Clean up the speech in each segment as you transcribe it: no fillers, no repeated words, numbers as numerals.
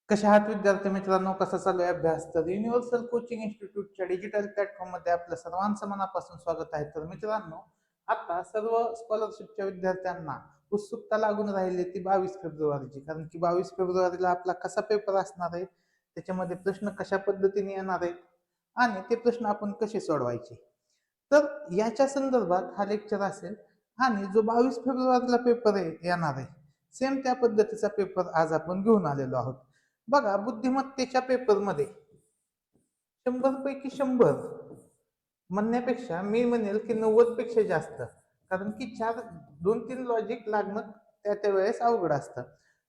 कशा आहात विद्यार्थी मित्रांनो, कसा चालू आहे अभ्यास? तर युनिव्हर्सल कोचिंग इन्स्टिट्यूटच्या डिजिटल प्लॅटफॉर्ममध्ये आपलं सर्वांचं मनापासून स्वागत आहे. तर मित्रांनो, आता सर्व स्कॉलरशिपच्या विद्यार्थ्यांना उत्सुकता लागून राहिली ती 22 फेब्रुवारीची. कारण की 22 फेब्रुवारीला आपला कसा पेपर असणार आहे, त्याच्यामध्ये प्रश्न कशा पद्धतीने येणार आहेत आणि ते प्रश्न आपण कसे सोडवायचे. तर याच्या संदर्भात हा लेक्चर असेल. आणि जो 22 फेब्रुवारीला पेपर येणार आहे, सेम त्या पद्धतीचा पेपर आज आपण घेऊन आलेलो आहोत. बघा, बुद्धिमत्तेच्या पेपरमध्ये 100 पैकी 100 म्हणण्यापेक्षा मी म्हणेल की 90 पेक्षा जास्त. कारण की चार 2-3 लॉजिक लागणं त्या वेळेस अवघड असतं.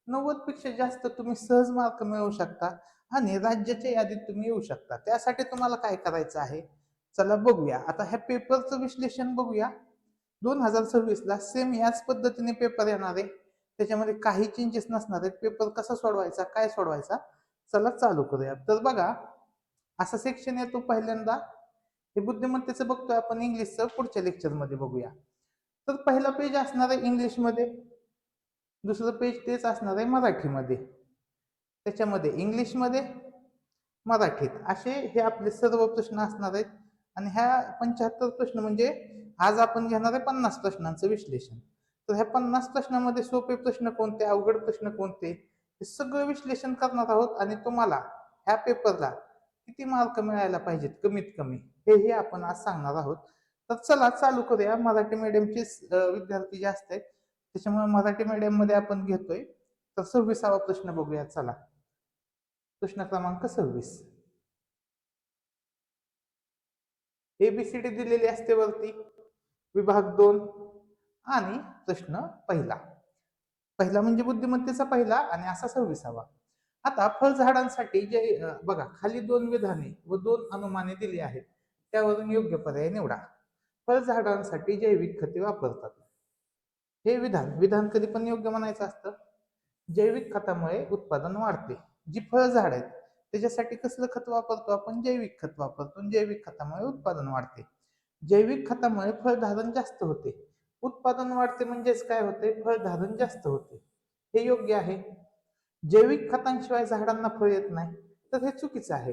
90 पेक्षा जास्त तुम्ही सहज मार्क मिळवू शकता आणि राज्याच्या यादीत तुम्ही येऊ शकता. त्यासाठी तुम्हाला काय करायचं आहे, चला बघूया. आता ह्या पेपरचं विश्लेषण बघूया. 2026ला सेम याच पद्धतीने पेपर येणार आहे. त्याच्यामध्ये काही चेंजेस नसणार आहेत. पेपर कसा सोडवायचा, काय सोडवायचा, चला चालू करूया. तर बघा, असा सेक्शन येतो पहिल्यांदा. हे बुद्धिमत्तेचं बघतोय आपण, इंग्लिशचं पुढच्या लेक्चरमध्ये बघूया. तर पहिला पेज असणार आहे इंग्लिशमध्ये, दुसरं पेज तेच असणार आहे मराठीमध्ये, त्याच्यामध्ये इंग्लिशमध्ये, मराठीत असे हे आपले सर्व प्रश्न असणार आहेत. आणि ह्या 75 प्रश्न म्हणजे आज आपण घेणार आहे 50 प्रश्नांचं विश्लेषण. तर ह्या 50 प्रश्नामध्ये सोपे प्रश्न कोणते, अवघड प्रश्न कोणते, हे सगळं विश्लेषण करणार आहोत. आणि तुम्हाला ह्या पेपरला किती मार्क मिळायला पाहिजेत कमीत कमी, हेही आपण आज सांगणार आहोत. तर चला चालू करूया. मराठी मीडियमचे विद्यार्थी जास्त आहेत, त्याच्यामुळे मराठी मीडियम मध्ये आपण घेतोय. तर 26वा प्रश्न बघूया. चला, प्रश्न क्रमांक 26. एबीसीडी दिलेली असते वरती, विभाग 2 आणि प्रश्न पहिला. पहिला म्हणजे बुद्धिमत्तेचा पहिला आणि असा 26वा. आता फळझाडांसाठी जे बघा, खाली 2 विधाने व 2 अनुमाने दिली आहेत, त्यावरून योग्य पर्याय निवडा. फळझाडांसाठी जैविक खते वापरतात. हे विधान विधान कधी पण योग्य म्हणायचं असतं. जैविक खतामुळे उत्पादन वाढते. जी फळझाड आहेत त्याच्यासाठी कसलं खत वापरतो आपण, जैविक खत वापरतो. जैविक खतामुळे उत्पादन वाढते. जैविक खतामुळे फळधारण जास्त होते. उत्पादन वाढते म्हणजेच काय होते, फळधारण जास्त होते. हे योग्य आहे. जैविक खतांशिवाय झाडांना फळ येत नाही, तर हे चुकीचं आहे.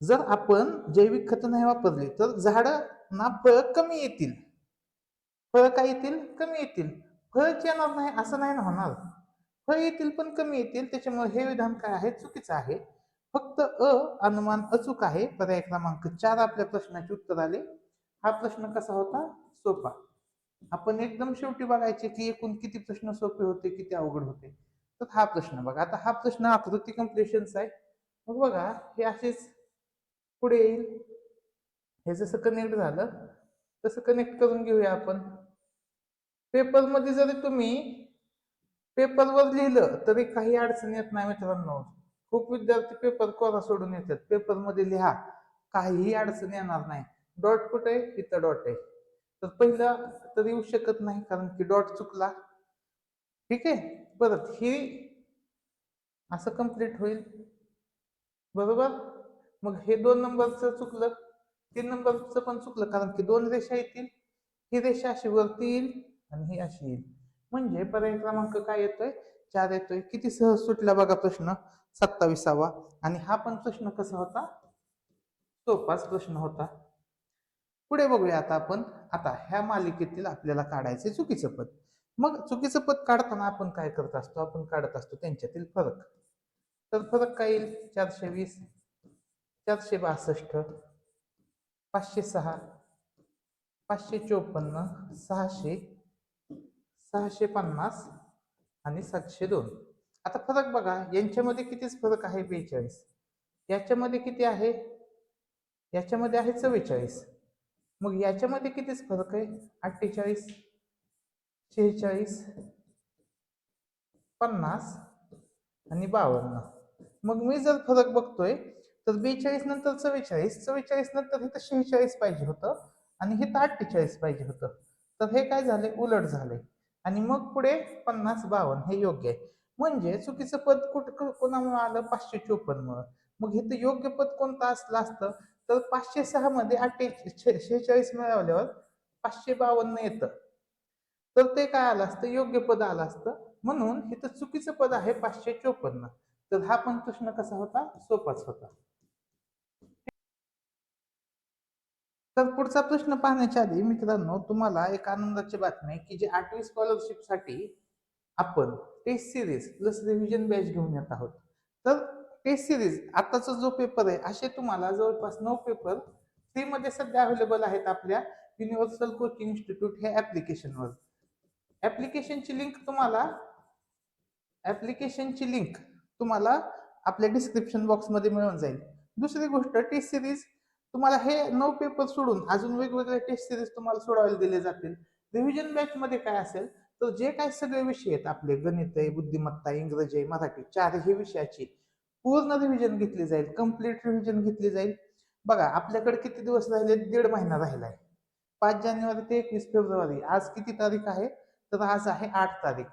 जर आपण जैविक खत नाही वापरली तर झाडांना फळ कमी येतील. फळ काय येतील, कमी येतील. फळच येणार नाही असं नाही ना होणार. फळ येतील पण कमी येतील. त्याच्यामुळे हे विधान काय आहे, चुकीचं आहे. फक्त अनुमान अचूक आहे. पर्याय क्रमांक 4 आपल्या प्रश्नाचे उत्तर आले. हा प्रश्न कसा होता, सोपा. आपण एकदम शेवटी बघायचे की एकूण किती प्रश्न सोपे होते, किती अवघड होते. तर हा प्रश्न बघा. आता हा प्रश्न आकृती कम्प्लिशनचा आहे. मग बघा, हे असेच पुढे येईल. हे जसं कनेक्ट झालं तसं कनेक्ट करून घेऊया आपण. पेपरमध्ये जरी तुम्ही पेपरवर लिहिलं तरी काही अडचण येत नाही मित्रांनो. खूप विद्यार्थी पेपर कोरा सोडून येतात. पेपरमध्ये लिहा, काहीही अडचण येणार नाही. डॉट कुठे आहे, इथं डॉट आहे, तर पहिला तर येऊ शकत नाही कारण की डॉट चुकला. ठीक आहे, परत ही असं कंप्लीट होईल, बरोबर. मग हे 2 नंबरचं चुकलं, 3 नंबरचं पण चुकलं, कारण की 2 रेषा येतील. ही रेषा अशी वरती येईल आणि ही अशी येईल. म्हणजे पर्याय क्रमांक काय येतोय, 4 येतोय. किती सहज सुटला बघा प्रश्न, 27वा. आणि हा पण प्रश्न कसा होता, सोपाच प्रश्न होता. पुढे बघूया आता आपण. आता ह्या मालिकेतील आपल्याला काढायचे चुकीचं पद. मग चुकीचं पद काढताना आपण काय करत असतो, आपण काढत असतो त्यांच्यातील फरक. तर फरक काय येईल, 420, 462, 506, 554, 600, 650 आणि 702. आता फरक बघा, यांच्यामध्ये कितीच फरक आहे, 42. याच्यामध्ये किती आहे, याच्यामध्ये आहे 44. मग याच्यामध्ये कितीच फरक आहे, 48, 46, 50 आणि 52. मग मी जर फरक बघतोय तर 42 नंतर 44, 44 नंतर इथं 46 पाहिजे होतं आणि इथं 48 पाहिजे होतं. तर हे काय झाले, उलट झाले. आणि मग पुढे 50, 52 हे योग्य आहे. म्हणजे चुकीचं पद कोणामुळे आलं, 554 मुळे. मग इथं योग्य पद कोणतं असलं असतं, तर 506 मध्ये 46 मिळवल्यावर 552 येतं, तर ते काय आलं असतं, योग्य पद आलं असतं. म्हणून इथं चुकीचं पद आहे 554. तर हा पण प्रश्न कसा होता, सोपाच होता. तर पुढचा प्रश्न पाहण्याच्या आधी मित्रांनो, तुम्हाला एक आनंदाची बातमी आहे की जे 8वी स्कॉलरशिपसाठी आपण test series plus revision batch घेऊन येत आहोत. तर टेस्ट सिरीज आताचा जो पेपर आहे, असे तुम्हाला जवळपास 9 पेपर फ्रीमध्ये सध्या अवेलेबल आहेत आपल्या युनिव्हर्सल कोचिंग इन्स्टिट्यूट हे ऍप्लिकेशनवर. ऍप्लिकेशनची लिंक तुम्हाला ऍप्लिकेशनची लिंक तुम्हाला आपल्या डिस्क्रिप्शन बॉक्समध्ये मिळून जाईल. दुसरी गोष्ट, टेस्ट सिरीज तुम्हाला हे 9 पेपर सोडून अजून वेगवेगळे टेस्ट सिरीज तुम्हाला सोडवायला दिले जातील. रिव्हिजन बॅच मध्ये काय असेल, तर जे काय सगळे विषय आहेत आपले, गणित आहे, बुद्धिमत्ता, इंग्रजी आहे, मराठी, चारही विषयाची पूर्ण रिव्हिजन घेतली जाईल, कम्प्लीट रिव्हिजन घेतली जाईल. बघा आपल्याकडे किती दिवस राहिले, 1.5 महिना राहिलाय. 5 जानेवारी ते 21 फेब्रुवारी, आज किती तारीख आहे, तर आज आहे 8 तारीख.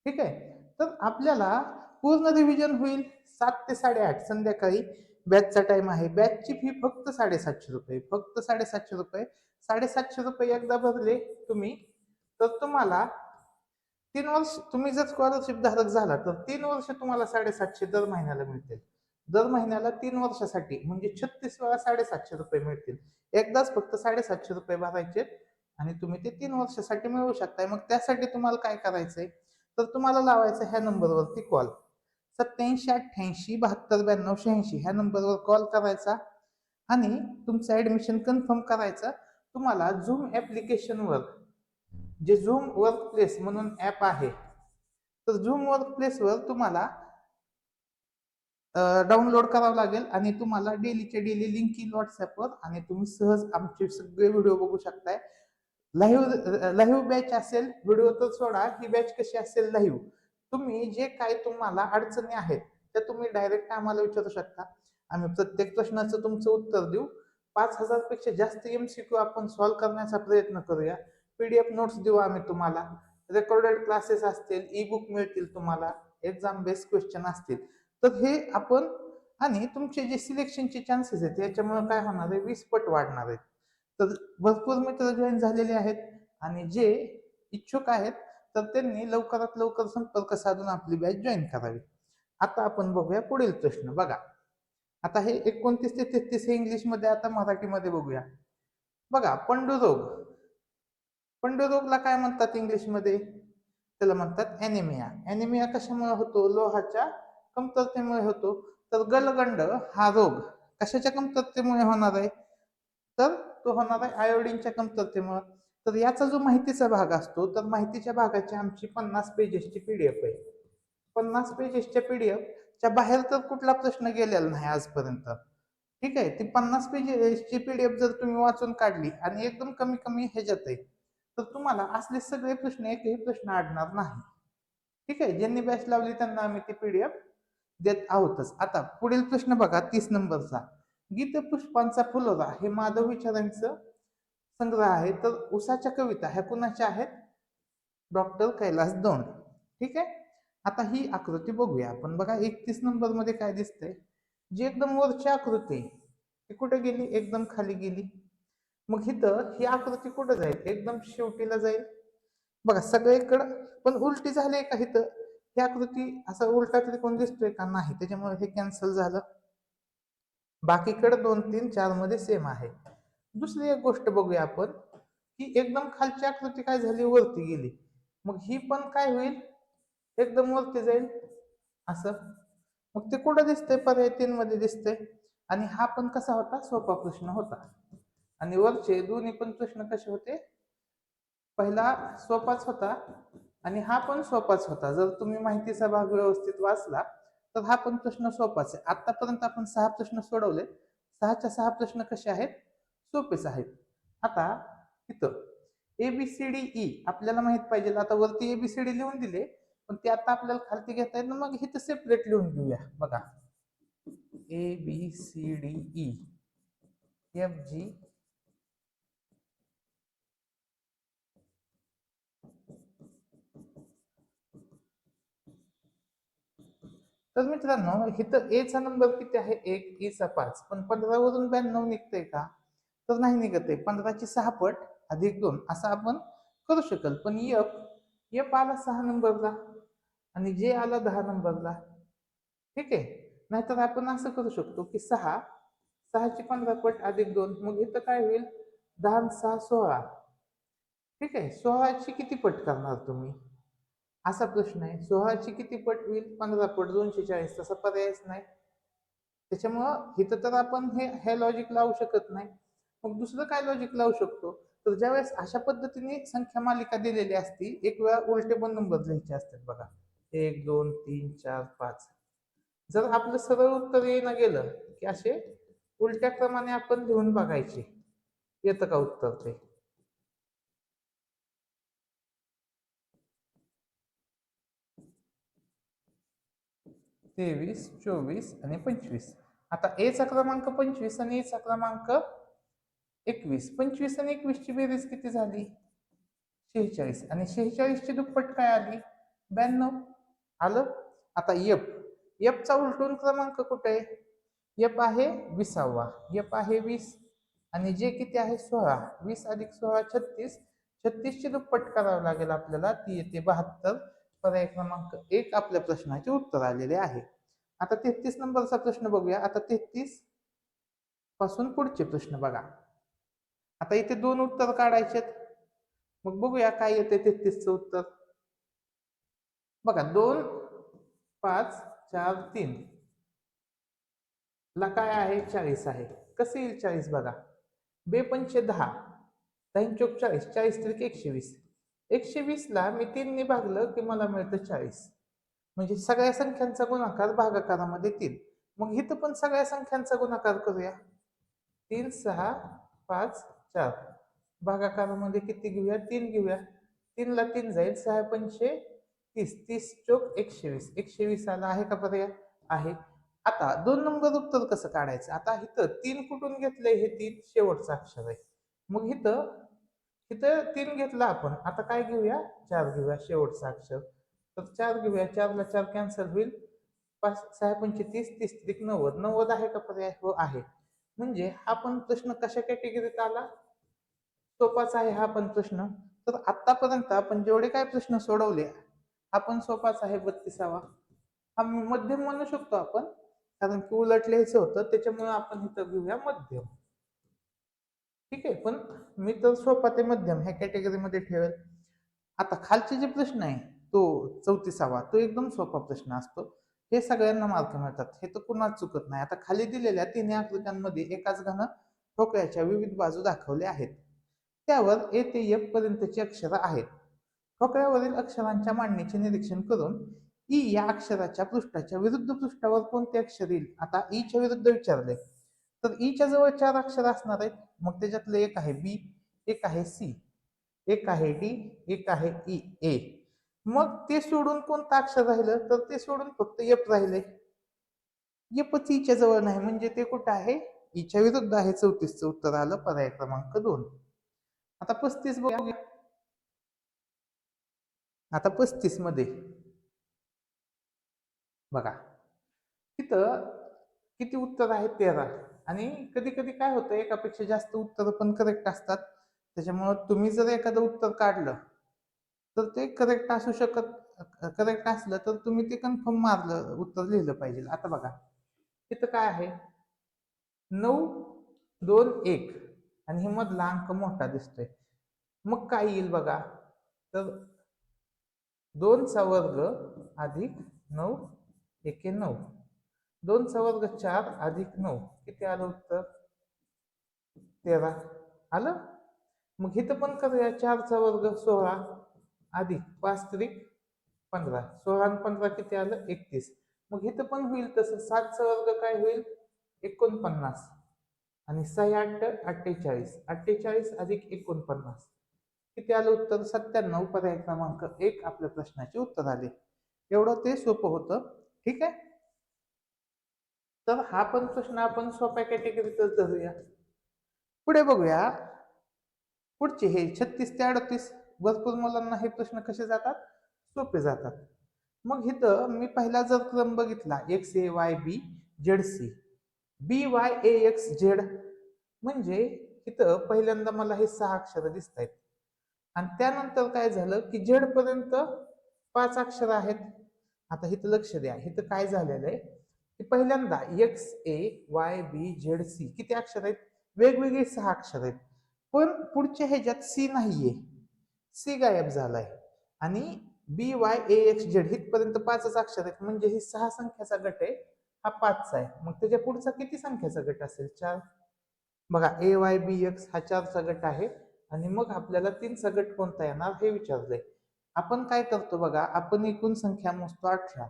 ठीक आहे. तर आपल्याला पूर्ण रिव्हिजन होईल 7 ते 8:30 संध्याकाळी बॅचचा टाइम आहे. बॅचची फी फक्त 750 रुपये, फक्त 750 रुपये. 750 रुपये एकदा भरले तुम्ही, तर तुम्हाला 3 वर्ष, तुम्ही जर स्कॉलरशिप धारक झाला तर 3 वर्ष तुम्हाला 750 दर महिन्याला मिळतील. दर महिन्याला 3 वर्षासाठी म्हणजे 36 वेळा 750 रुपये मिळतील. एकदाच फक्त 750 रुपये भरायचे आणि तुम्ही ते 3 वर्षासाठी मिळवू शकताय. मग त्यासाठी तुम्हाला काय करायचंय, तर तुम्हाला लावायचं ह्या नंबरवरती कॉल, 8788729286 ह्या नंबरवर कॉल करायचा आणि तुमचं ऍडमिशन कन्फर्म करायचं. तुम्हाला झूम ऍप्लिकेशनवर, जे झूम वर्क प्लेस म्हणून ऍप आहे, तर झूम वर्क प्लेसवर तुम्हाला डाउनलोड करावं लागेल आणि तुम्हाला डेलीचे डेली लिंक येईल व्हॉट्सअपवर आणि तुम्ही सहज आमचे सगळे व्हिडिओ बघू शकताय. लाईव्ह बॅच असेल, व्हिडिओ तर सोडा, ही बॅच कशी असेल लाईव्ह. तुम्ही जे काही तुम्हाला अडचणी आहेत त्या तुम्ही डायरेक्ट आम्हाला विचारू शकता. आम्ही प्रत्येक प्रश्नाचं तुमचं उत्तर देऊ. 5,000 पेक्षा जास्त MCQ आपण सॉल्व्ह करण्याचा प्रयत्न करूया. PDF नोट्स देऊ आम्ही तुम्हाला. रेकॉर्डेड क्लासेस असतील, ई बुक मिळतील तुम्हाला, एक्झाम बेस्ड क्वेश्चन असतील. तर हे आपण, आणि तुमचे जे सिलेक्शनचे चान्सेस आहेत याच्यामुळे काय होणार आहे, 20 पट वाढणार आहेत. तर भरपूर मित्र जॉईन झालेले आहेत आणि जे इच्छुक आहेत तर त्यांनी लवकरात लवकर संपर्क साधून आपली बॅच जॉईन करावी. आता आपण बघूया पुढील प्रश्न. बघा आता हे 29 ते 33 हे इंग्लिश मध्ये, आता मराठीमध्ये बघूया. बघा पंडुरोग, पंडुरोगला काय म्हणतात इंग्लिश मध्ये, त्याला म्हणतात ॲनिमिया. ॲनिमिया कशामुळे होतो, लोहाच्या कमतरतेमुळे होतो. तर गलगंड हा रोग कशाच्या कमतरतेमुळे होणार आहे, तर तो होणार आहे आयोडीनच्या कमतरतेमुळे. तर याचा जो माहितीचा भाग असतो, तर माहितीच्या भागाची आमची 50 पेजेसची PDF आहे. 50 पेजेसच्या PDF च्या बाहेर तर कुठला प्रश्न गेलेला नाही आजपर्यंत. ठीक आहे. ती 50 पेजेसची PDF जर तुम्ही वाचून काढली आणि एकदम कमी कमी ह्याच्यात आहे, तर तुम्हाला असले सगळे प्रश्न, एकही प्रश्न अडणार नाही. ठीक आहे. ज्यांनी बॅच लावली त्यांना आम्ही ती PDF देत आहोतच. आता पुढील प्रश्न बघा, 30 नंबरचा. गीतपुष्पांचा फुलोरा हे माधव विचारांचं संग्रह आहे. तर उसाच्या कविता ह्या कुणाच्या आहेत, डॉक्टर कैलास दौंड. ठीक आहे. आता ही आकृती बघूया आपण. बघा 31 नंबर मध्ये काय दिसतंय, जी एकदम वरची आकृती ती कुठे गेली, एकदम खाली गेली. मग इथं ही आकृती कुठे जाईल, एकदम शेवटीला जाईल. बघा सगळीकडं पण उलटी झाली का, इथं ही आकृती असा उलटा त्रिकोण दिसतोय का, नाही, त्याच्यामुळे हे कॅन्सल झालं. बाकीकडे 2 3 4 मध्ये सेम आहे. दुसरी एक गोष्ट बघूया आपण, की एकदम खालची आकृती काय झाली, वरती गेली. मग ही पण काय होईल, एकदम वरती जाईल असं. मग ते कुठं दिसतंय, पर्याय 3 मध्ये दिसतंय. आणि हा पण कसा होता, सोपा प्रश्न होता. आणि वरचे दोन्ही पण प्रश्न कसे होते, पहिला सोपाच होता आणि हा पण सोपाच होता. जर तुम्ही माहितीचा भाग व्यवस्थित वाचला तर हा पण प्रश्न सोपाच आहे. आतापर्यंत आपण 6 प्रश्न सोडवले, 6च्या 6 प्रश्न कसे आहेत, सोपेच आहेत. आता इथं ABCDE आपल्याला माहित पाहिजे. आता वरती ABCD लिहून दिले, पण ते आता आपल्याला खालती घेता येत, मग इथं सेपरेट लिहून घेऊया. बघा ABCDE FG तर मित्रांनो, इथं ए चा नंबर किती आहे, 1, E चा 5, पण 15 वरून 92 निघतंय का, तर नाही निघत आहे. 15ची 6 पट अधिक 2 असं आपण करू शकल. पण एफ आला 6 नंबरला आणि जे आला 10 नंबरला. ठीक आहे. नाहीतर आपण असं करू शकतो की 6ची 15 पट अधिक 2, मग इथं काय होईल, 10 आणि 6 16. ठीक आहे. 16ची किती पट करणार तुम्ही, असा प्रश्न आहे. 16ची किती पट होईल, 15 पट 240, तसा पर्यायच नाही. त्याच्यामुळं इथं तर आपण हे लॉजिक लावू शकत नाही. मग दुसरं काय लॉजिक लावू शकतो, तर ज्यावेळेस अशा पद्धतीने संख्या मालिका दिलेली असती, एक वेळा उलटे पण नंबर लिहायचे असतात बघा, 1 2 3 4 5. जर आपलं सरळ उत्तर येणं गेलं की असे उलट्या क्रमाने आपण लिहून बघायचे, येतं का उत्तर ते. 23 24 आणि 25. आता एचा क्रमांक 25 आणि एचा क्रमांक 21. 25 आणि 21 ची बेरीज किती झाली, 46. आणि 46 ची दुप्पट काय आली, 92. आलं. आता एफचा उलटून क्रमांक कुठे आहे, एफ आहे 20वा, एफ आहे 20 आणि जे किती आहे 16. 20 अधिक 16 36. 36 ची दुप्पट करावं लागेल आपल्याला, ती येते 72. पर्याय क्रमांक 1 आपल्या प्रश्नाचे उत्तर आलेले आहे. आता 33 नंबरचा प्रश्न बघूया. आता 33 पासून पुढचे प्रश्न बघा. आता इथे 2 उत्तर काढायचे, मग बघूया काय येते 33चं उत्तर. बघा 2 5 4 3 ला काय आहे, 40 आहे. कसं येईल 40 बघा, 2 पंचे 10, 10 चोक 40, 40 त्रिक 120. 120 ला मी 3 ने भागलं की मला मिळतं 40. म्हणजे सगळ्या संख्यांचा गुणाकार भागाकारामध्ये 3. मग इथं पण सगळ्या संख्यांचा गुणाकार करूया. 3 6 5 4 भागाकारामध्ये किती घेऊया, 3 घेऊया. 3 ला 3 जाईल, 6 पंचे 30, 30 चोक 120. 120 आला आहे का पर्याय, आहे. आता 2 नंबर उत्तर कसं काढायचं, आता इथं 3 कुठून घेतलंय, हे 3 शेवटचं अक्षर आहे. मग इथं इथं 3 घेतला आपण, आता काय घेऊया, 4 घेऊया शेवटचं अक्षर. तर 4 घेऊया, 4 ला 4 कॅन्सल होईल. 5 6 पंचे 30, 30 त्रिक 90. 90 आहे का पर्याय, हो आहे. म्हणजे हा पण प्रश्न कशा कॅटेगरीत आला, सोपाच आहे हा पण प्रश्न. तर आतापर्यंत आपण जेवढे काय प्रश्न सोडवले, हा पण सोपाच आहे 32वा. हा मध्यम म्हणू शकतो आपण, कारण की उलट लिहायचं होतं, त्याच्यामुळे आपण इथं घेऊया मध्यम. ठीक आहे. पण मी तर सोपा ते मध्यम ह्या कॅटेगरीमध्ये ठेवेल. आता खालचे जे प्रश्न आहे, तो 34वा, तो एकदम सोपा प्रश्न असतो. हे सगळ्यांना मार्क मिळतात, हे तर कुणाच चुकत नाही. आता खाली दिलेल्या 3 आकृत्यांमध्ये एकाच घन ठोकळ्याच्या विविध बाजू दाखवल्या आहेत. त्यावर ए ते एफ पर्यंतची अक्षरं आहेत. ठोकळ्यावरील अक्षरांच्या मांडणीचे निरीक्षण करून ई या अक्षराच्या पृष्ठाच्या विरुद्ध पृष्ठावर कोणते अक्षर येईल. आता ईच्या विरुद्ध विचारले, तर ईच्या जवळ 4 अक्षर असणार आहेत. मग त्याच्यातलं एक आहे बी, एक आहे सी, एक आहे डी, एक आहे ई ए. मग ते सोडून कोणतं अक्षर राहिलं, तर ते सोडून फक्त एफ राहिले. एफच ईच्या जवळ नाही, म्हणजे ते कुठं आहे, ईच्या विरुद्ध आहे. 34चं उत्तर आलं, पर्याय क्रमांक 2. आता 35 बघूया. आता 35 मध्ये बघा, तिथं किती उत्तर आहेत, 13. आणि कधी कधी काय होतं, एकापेक्षा जास्त उत्तर पण करेक्ट असतात. त्याच्यामुळं तुम्ही जर एखादं उत्तर काढलं, तर ते करेक्ट असू शकत, करेक्ट असलं तर तुम्ही ते कन्फर्म मारलं, उत्तर लिहिलं पाहिजे. आता बघा इथं काय आहे, 9 2 1 आणि हे मधला अंक मोठा दिसतोय. मग काय येईल बघा, तर 2चा वर्ग अधिक 9 एके 9, 2चा वर्ग 4 अधिक 9, किती आलं उत्तर, 13. आलं. मग इथं पण करूया, 4चा वर्ग 16 अधिक 5 त्रिक 15, 16 आणि 15 किती आलं, 31. मग इथं पण होईल तसं, 7चा वर्ग काय होईल, 49 आणि 6 8 48, 48 अधिक 49 किती आलं उत्तर, 97. पर्याय क्रमांक 1 आपल्या प्रश्नाचे उत्तर आले. एवढं ते सोपं होतं. ठीक आहे. तर हा पण प्रश्न आपण सोप्या कॅटेगरीतच धरूया. पुढे बघूया. पुढचे हे 36 ते 38, भरपूर मुलांना हे प्रश्न कसे जातात, सोपे जातात. मग इथं मी पहिला जर क्रम बघितला, एक्स ए वाय बी झेड सी, बी वाय ए एक्स झेड, म्हणजे इथं पहिल्यांदा मला हे 6 अक्षर दिसत आहेत. आणि त्यानंतर काय झालं की झेड पर्यंत 5 अक्षर आहेत. आता इथं लक्ष द्या, इथं काय झालेलं आहे, की पहिल्यांदा XAYBZC किती अक्षर आहेत? वेगवेगळे 6 अक्षर आहेत. पण पुढच्या ह्याच्यात सी नाहीये, सी गायब झालाय. आणि BYAXZ इथपर्यंत 5च अक्षर आहेत, म्हणजे ही 6 संख्याचा गट आहे, हा 5चा आहे. मग त्याच्या पुढचा किती संख्याचा गट असेल? 4. बघा AYBX हा 4चा गट आहे. आणि मग आपल्याला 3चा गट कोणता येणार हे विचारलंय. आपण काय करतो बघा, आपण एकूण संख्या मोजतो 18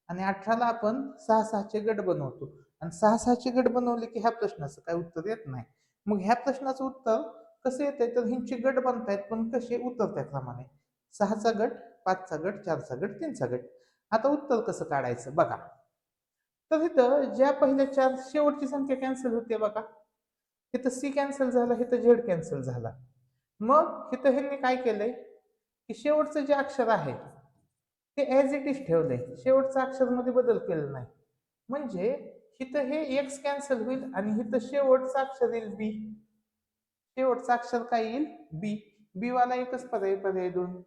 आणि 18ला आपण 6-6चे गट बनवतो आणि 6-6चे गट बनवले की ह्या प्रश्नाचं काय उत्तर येत नाही. मग ह्या प्रश्नाचं उत्तर कसं येतंय? तर ह्यांचे गट बनतायत पण कसे? उतरत्याप्रमाणे. 6चा गट, 5चा गट, 4चा गट, 3चा गट. आता उत्तर कसं काढायचं बघा. तर इथं ज्या पहिल्या 4 शेवटची संख्या कॅन्सल होते बघा, इथं सी कॅन्सल झाला, इथं झेड कॅन्सल झाला. मग इथं ह्यांनी काय केलंय की शेवटचं जे अक्षर आहे ते ऍज इट इज ठेवलंय, शेवटच्या अक्षर मध्ये बदल केला नाही. म्हणजे इथं हे एक्स कॅन्सल होईल आणि इथं शेवटचं अक्षर येईल बी. शेवटचं अक्षर काय येईल? बी. बी वाला एकच पर्याय, पर्याय 2.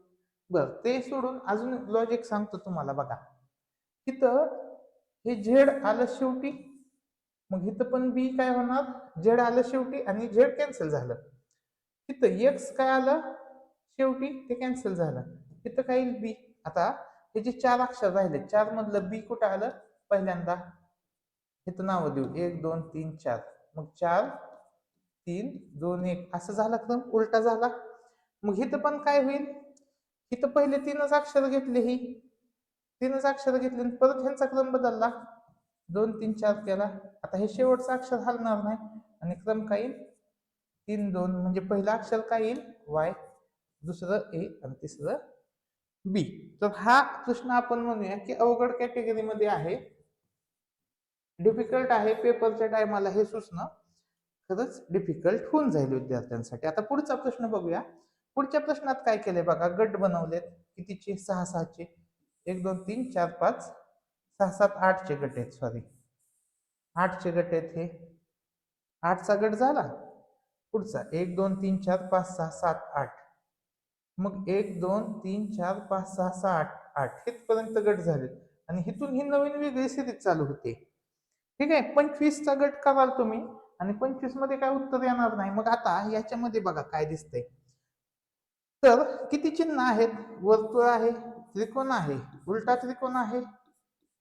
बर, ते सोडून अजून लॉजिक सांगतो तुम्हाला बघा. इथं हे झेड आलं शेवटी, मग इथं पण बी काय होणार? झेड आलं शेवटी आणि झेड कॅन्सल झालं. इथं एक्स काय आलं शेवटी, ते कॅन्सल झालं. इथं काय येईल? बी. आता हे जे 4 अक्षर राहिले, 4 मधलं बी कुठं आलं? पहिल्यांदा. इथं नाव देऊ 1 2 3 4. मग 4 3 2 1 असं झाला क्रम, उलटा झाला. मग इथं पण काय होईल? इथं पहिले 3च अक्षर घेतले, ही 3च अक्षर घेतले, परत ह्यांचा क्रम बदलला, 2 3 4 केला. आता हे शेवटचं अक्षर हलणार नाही आणि क्रम काय येईल? 3 2. म्हणजे पहिलं अक्षर काय येईल? वाय, दुसरं ए आणि तिसरं बी. तर हा प्रश्न आपण म्हणूया की अवघड कॅटेगरीमध्ये आहे, डिफिकल्ट आहे. पेपरच्या टायमाला हे सुचणं खरंच डिफिकल्ट होऊन जाईल विद्यार्थ्यांसाठी. आता पुढचा प्रश्न बघूया. पुढच्या प्रश्नात काय केलंय बघा, गट बनवलेत कितीचे? 6-6चे. 1 2 3 4 5 6 7 8चे गट आहेत, सॉरी 8चे गट आहेत. हे 8चा गट झाला. पुढचा 1 2 3 4 5 6 7 8. मग 1 2 3 4 5 6 7 8 इथपर्यंत गट झाले आणि इथून ही नवीन वेगळी सिरीज चालू होते. ठीक आहे. 25चा गट कराल तुम्ही आणि 25 मध्ये काय उत्तर येणार नाही. मग आता याच्यामध्ये बघा काय दिसतंय. तर किती चिन्ह आहेत? वर्तुळ आहे, त्रिकोण आहे, उलटा त्रिकोण आहे,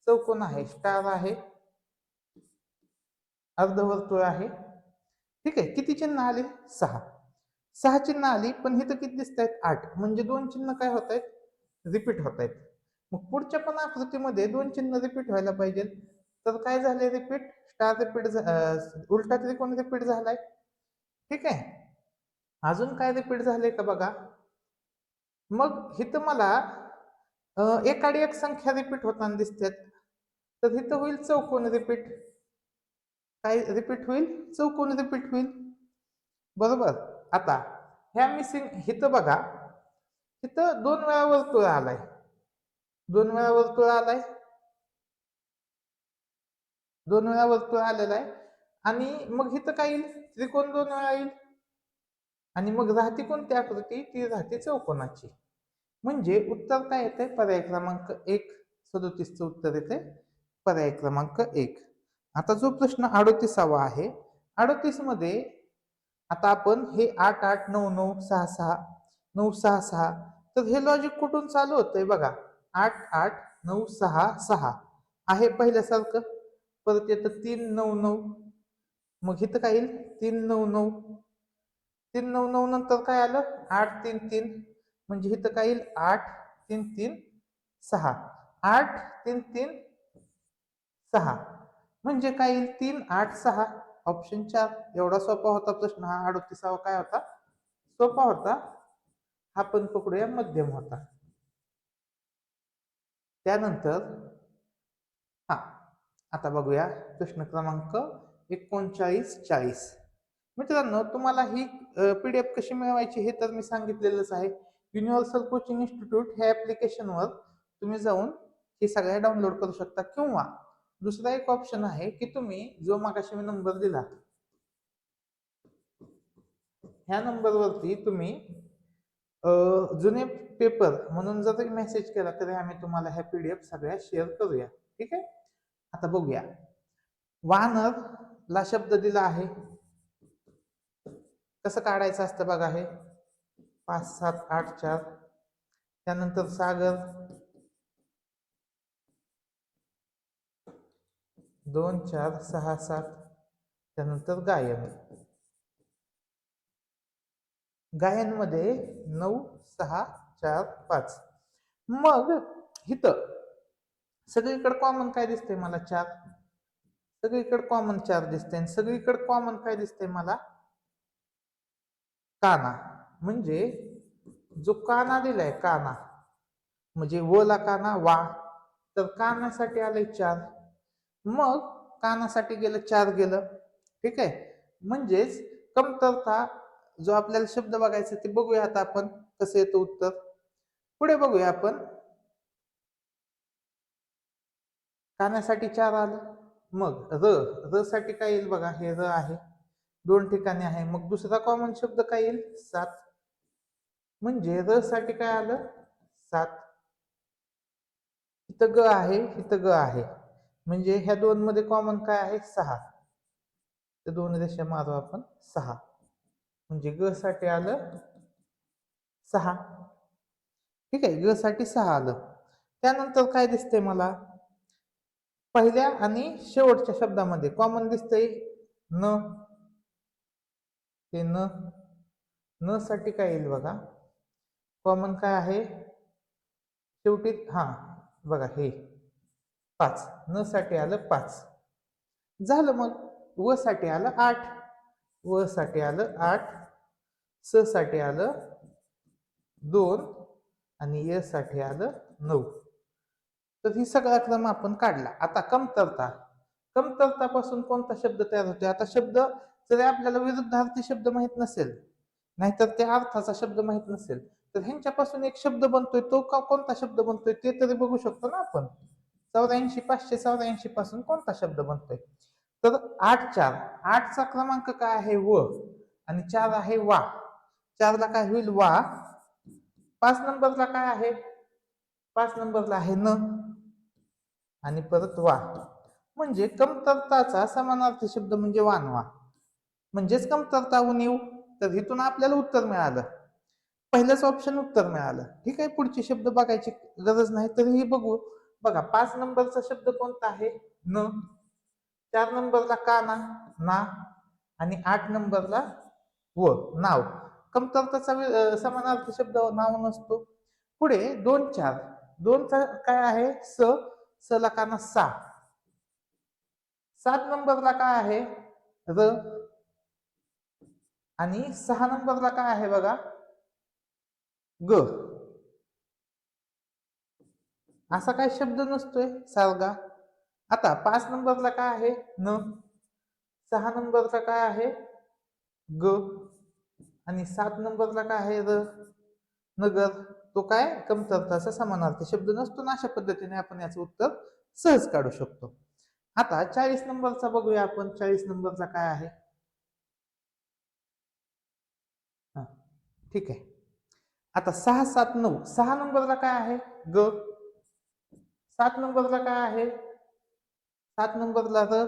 चौकोन आहे, स्टार आहे, अर्धवर्तुळ आहे. ठीक आहे. किती चिन्ह आले? 6. 6 चिन्ह आली, पण इथं किती दिसत आहेत? 8. म्हणजे 2 चिन्ह काय होत आहेत? रिपीट होत आहेत. मग पुढच्या पण आकृतीमध्ये 2 चिन्ह रिपीट व्हायला पाहिजे. तर काय झाले रिपीट? स्टार रिपीट, उलटा त्रिकोण रिपीट झालाय. ठीक आहे. अजून काय रिपीट झाले का बघा. मग इथं मला एकाडी एक संख्या रिपीट होताना दिसतात. तर इथं होईल चौकोन रिपीट. काय रिपीट होईल? चौकोन रिपीट होईल. बरोबर. आता ह्या मिसिंग इथं बघा, इथं 2 वेळा वर्तुळ आलाय, 2 वेळा वर्तुळ आलाय, 2 वेळा वर्तुळ आलेला आहे. आणि मग इथं काय येईल? त्रिकोण 2 वेळा येईल. आणि मग राहते कोणती आकृती? ती राहते चौकोनाची. म्हणजे उत्तर काय येते? पर्याय क्रमांक 1. 37चं उत्तर येते पर्याय क्रमांक 1. आता जो प्रश्न 38वा आहे, 38 मध्ये आता आपण हे 8 8 9 9 6 6 9 6 6, तर हे लॉजिक कुठून चालू होतंय बघा. 8 8 9 6 6 आहे पहिल्यासारखं. परत येतं 3 9 9. मग इथं काय येईल? 3 9 9. 3 9 9 नंतर काय आलं? 8 3 3. म्हणजे इथं काय येईल? 8 3 3 6. 8 3 3 6. म्हणजे काय येईल? 3 8 6. ऑप्शन 4. एवढा सोपा होता प्रश्न हा. 38वा काय होता? सोपा होता. हा पण पकडूया मध्यम होता. त्यानंतर हा, आता बघूया प्रश्न क्रमांक 39 40. मित्रांनो, तुम्हाला ही पीडीएफ कशी मिळवायची हे तर मी सांगितलेलंच आहे. युनिव्हर्सल कोचिंग इन्स्टिट्यूट ह्या ऍप्लिकेशनवर तुम्ही जाऊन हे सगळ्या डाउनलोड करू शकता, किंवा दुसरा एक ऑप्शन आहे की तुम्ही जो मागाशी मी नंबर दिला, ह्या नंबरवरती तुम्ही जुने पेपर म्हणून जर मेसेज केला तरी आम्ही तुम्हाला ह्या पीडीएफ सगळ्या शेअर करूया. ठीक आहे. आता बघूया, वानर ला शब्द दिला आहे, कसं काढायचं असतं बघा, हे 5 7 8 4, त्यानंतर सागर 2 4 6 7, त्यानंतर गायन, गायन मध्ये 9 6 4 5. मग इथं सगळीकडे कॉमन काय दिसतंय मला, 4. सगळीकडे कॉमन 4 दिसतंय आणि सगळीकडे कॉमन काय दिसतंय मला, काना. म्हणजे जो काना दिलाय, काना म्हणजे व ला काना वा, तर कानासाठी आलंय 4. मग कानासाठी गेलं 4 गेलं, ठीक आहे. म्हणजेच कमतरता जो आपल्याला शब्द बघायचा ते बघूया आता आपण कसं येतं उत्तर. पुढे बघूया आपण, कानासाठी 4 आलं. मग र साठी काय येईल बघा, हे र आहे, 2 ठिकाणी आहे. मग दुसरा कॉमन शब्द काय येईल, 7. म्हणजे र साठी काय आलं, 7. इथं ग आहे, इथं ग आहे, म्हणजे ह्या 2 मध्ये कॉमन काय आहे, 6. तर 2 रेषा मारू आपण, 6. म्हणजे ग साठी आलं 6. ठीक आहे, ग साठी 6 आलं. त्यानंतर काय दिसतंय मला, पहिल्या आणि शेवटच्या शब्दामध्ये कॉमन दिसतंय न. ते न, न साठी काय येईल बघा, कॉमन काय आहे शेवटी, हा बघा हे 5. न साठी आलं 5. झालं. मग व साठी आलं 8, व साठी आलं 8, स साठी आलं 2 आणि य साठी आलं 9. तर ही सगळा क्रम आपण काढला. आता कमतरता, कमतरतापासून कोणता शब्द तयार होतो. आता शब्द जरी आपल्याला विरुद्धार्थी शब्द माहित नसेल, नाहीतर त्या अर्थाचा शब्द माहित नसेल, तर ह्यांच्यापासून एक शब्द बनतोय. तो कोणता शब्द बनतोय ते तरी बघू शकतो ना आपण. 84 584 पासून कोणता शब्द बनतोय, तर 8 4, 8 चा क्रमांक काय आहे, व, आणि 4 आहे वा. 4 ला काय होईल, वा. 5 नंबरला काय आहे, 5 नंबरला आहे न, आणि परत वा. म्हणजे कमतरताचा समानार्थी शब्द म्हणजे वानवा, म्हणजेच कमतरता उणीव. तर इथून आपल्याला उत्तर मिळालं, पहिलंच ऑप्शन उत्तर मिळालं. ठीक आहे, पुढचे शब्द बघायची गरज नाही, तरीही बघू. बघा, 5 नंबरचा शब्द कोणता आहे, न. 4 नंबरला काना, ना, आणि 8 नंबरला व, नाव. कमतरताचा समानार्थी शब्द नाव नसतो. पुढे 2 4, 2 चा काय आहे, स, स ला काना 6. 7 नंबरला काय आहे, र, आणि 6 नंबरला काय आहे बघा, ग. असा काय शब्द नसतोय सारगा. आता 5 नंबरला काय आहे, न. 6 नंबरला काय आहे, ग, आणि 7 नंबरला काय आहे, र, नगर. तो काय कमतरताचा समानार्थी शब्द नसतो ना. अशा पद्धतीने आपण याचं उत्तर सहज काढू शकतो. आता 40 नंबरचा बघूया आपण. 40 नंबरचा काय आहे, ठीक आहे. आता 6 7 9, 6 नंबरला काय आहे, ग. 7 नंबरला काय आहे, 7 नंबरला र,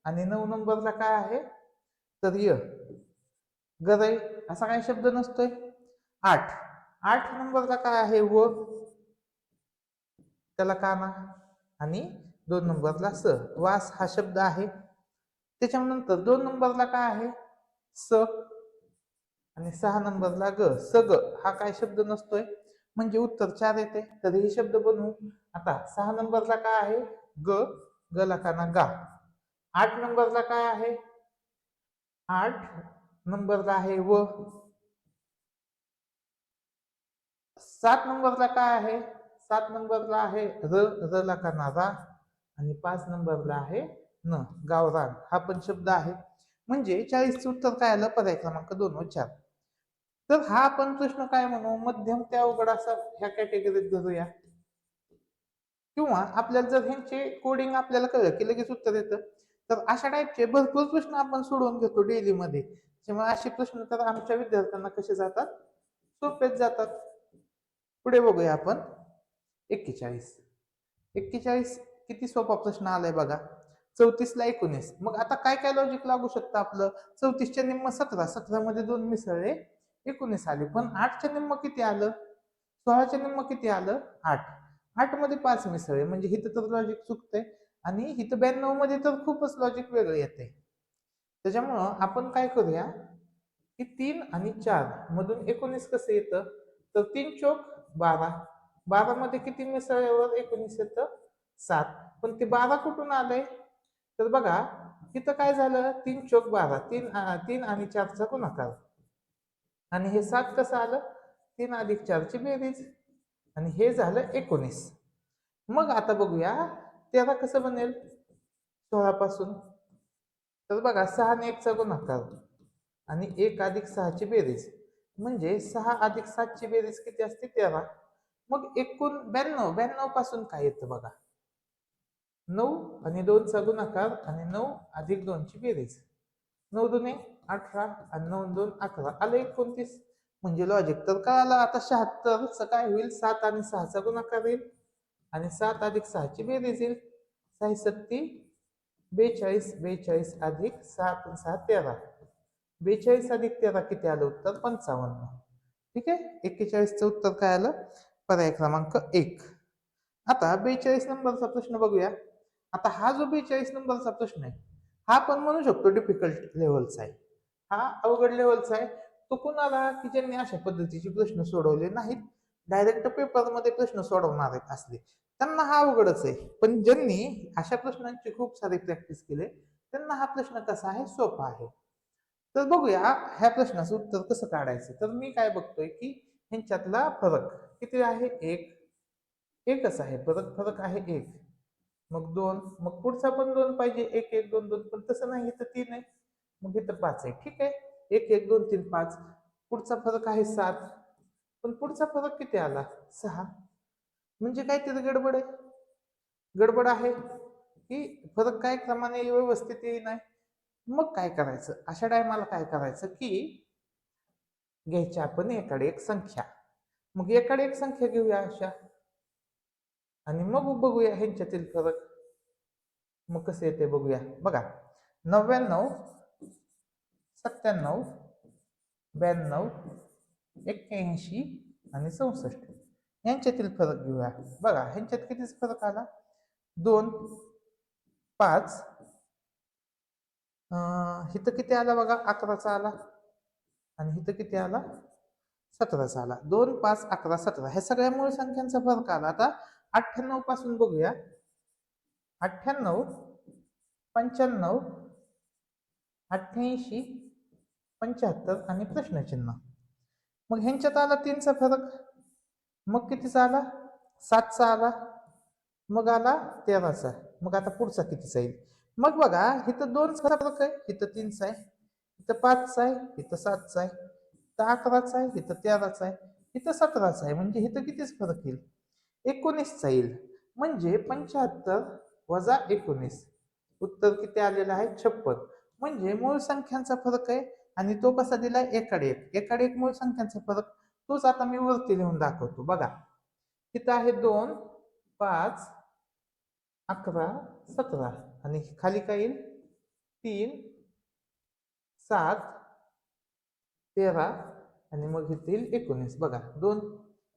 आणि 9 नंबरला काय आहे, तर य, गरई. असा काही शब्द नसतोय. 8, 8 नंबरला काय आहे, व, त्याला काना, आणि 2 नंबरला स, वास हा शब्द आहे. त्याच्यानंतर 2 नंबरला काय आहे, स, आणि 6 नंबरला ग, सग. हा काय शब्द नसतोय, म्हणजे उत्तर 4 येते. तर हे शब्द बनवू. आता 6 नंबरला काय आहे, ग, ग ला काना गा. 8 नंबरला काय आहे, 8 नंबरला आहे व. 7 नंबरला काय आहे, 7 नंबरला आहे र, र ला काना रा, आणि 5 नंबरला आहे न, गावरान. हा पण शब्द आहे. म्हणजे 40 उत्तर काय आलं, पर्याय क्रमांक 2 व 4. तर हा आपण प्रश्न काय म्हणू, मध्यम ते अवघड असा ह्या कॅटेगरीत धरूया. किंवा आपल्याला जर ह्यांचे कोडिंग आपल्याला कळलं की लगेच उत्तर येतं, तर अशा टाईपचे भरपूर प्रश्न आपण सोडवून घेतो डेली मध्ये. त्यामुळे असे प्रश्न तर आमच्या विद्यार्थ्यांना कसे जातात, सोपेच जातात. पुढे बघूया आपण 41. किती सोपा प्रश्न आलाय बघा. 34ला 19. मग आता काय काय लॉजिक लागू शकतं आपलं? 34च्या निम्म 17, 17 मध्ये 2 मिसळले 19 आले. पण 8च्या निम्म किती आलं? 16च्या निम्म किती आलं? 8. 8 मध्ये 5 मिसळले, म्हणजे इथं तर लॉजिक चुकतंय. आणि इथं 92 मध्ये तर खूपच लॉजिक वेगळं येते. त्याच्यामुळं आपण काय करूया, की 3 आणि 4 मधून 19 कसं येतं? तर 3 चोक 12. 12 मध्ये किती मिसळल्यावर 19 येतं? 7. पण ते 12 कुठून आलंय? तर बघा, इथं काय झालं? 3 चोक 12. 3 आणि 4चा गुणाकार. आणि हे 7 कसं आलं? 3 अधिक 4 ची बेरीज. आणि हे झालं 19. मग आता बघूया 13 कसं बनेल 16 पासून. तर बघा 6 आणि 1 चा गुणाकार आणि 1 अधिक 6 ची बेरीज, म्हणजे 6 अधिक 7 ची बेरीज किती असते? 13. मग एकूण 92 पासून काय येतं बघा, 9 आणि 2 चा गुणाकार आणि 9 अधिक 2 ची बेरीज. 9 दुने 18 आणि 9 2 11 आलं 29. म्हणजे लॉजिक तर कळालं. आता 76 काय होईल? 7 आणि 6 चा गुणाकार येईल आणि 7 अधिक 6 ची बेरीज येईल. 6 सत्ती 42. 42 अधिक 7 आणि 6 13. 42 अधिक 13 किती आलं उत्तर? 55. ठीक आहे. 41चं उत्तर काय आलं? पर्याय क्रमांक 1. आता 42 नंबरचा प्रश्न बघूया. आता हा जो 42 नंबरचा प्रश्न आहे, हा पण म्हणू शकतो डिफिकल्ट लेवलचा आहे. हा अवघड लेवलचा आहे. तो कुणाला, की ज्यांनी अशा पद्धतीचे प्रश्न सोडवले नाहीत, डायरेक्ट पेपरमध्ये प्रश्न सोडवणार आहेत असले, त्यांना हा अवघडच आहे. पण ज्यांनी अशा प्रश्नांची खूप सारी प्रॅक्टिस केली, त्यांना हा प्रश्न कसा आहे? सोपा आहे. तर बघूया ह्या प्रश्नाचं उत्तर कसं काढायचं. तर मी काय बघतोय, की ह्यांच्यातला फरक किती आहे? 1. एकच आहे, फरक आहे 1. मग 2, मग पुढचा पण 2 पाहिजे. 1 1 2 2, पण तसं नाही, इथं 3 आहे. मग इथं 5 आहे. ठीक आहे. 1 1 2 3 5. पुढचा फरक आहे 7. पण पुढचा फरक किती आला? 6. म्हणजे काहीतरी गडबड आहे. गडबड आहे, की फरक काय क्रमाने व्यवस्थित येईना. मग काय करायचं? अशा टायमाला काय करायचं, की घ्यायची आपण एकाडे एक संख्या. मग एकाडे एक संख्या घेऊया अशा, आणि मग बघूया ह्यांच्यातील फरक. मग कसं येते बघूया. बघा, 99 97 92 81 आणि 64 यांच्यातील फरक घेऊया. बघा ह्यांच्यात कितीच फरक आला? 2 5. इथं किती आला बघा? 11चा आला. आणि इथं किती आला? 17चा आला. 2 5 11 17 ह्या सगळ्या मूळ संख्यांचा फरक आला. आता 98 पासून बघूया. 98 95 88 75 आणि प्रश्नचिन्ह. मग ह्यांच्यात आला 3चा फरक. मग कितीचा आला? 7चा आला. मग आला 13चा. मग आता पुढचा कितीचा येईल? मग बघा, इथं 2चा फरक आहे, इथं 3चा आहे, इथं 5चा आहे, इथं 7चा आहे, इथं 11चा आहे, इथं 13चा आहे, इथं 17चा आहे. म्हणजे इथं कितीच फरक येईल? 19चा येईल. म्हणजे 75 वजा 19. उत्तर किती आलेलं आहे? 56. म्हणजे मूळ संख्यांचा फरक आहे. आणि तो कसा दिलाय? एकाडे एक. एकाडे एक मूळ संख्यांचा फरक. तोच आता मी वरती लिहून दाखवतो. बघा, इथं आहे 2 5 11 17 आणि खाली काय येईल? 3 7 13 आणि मग इथे येईल 19. बघा, 2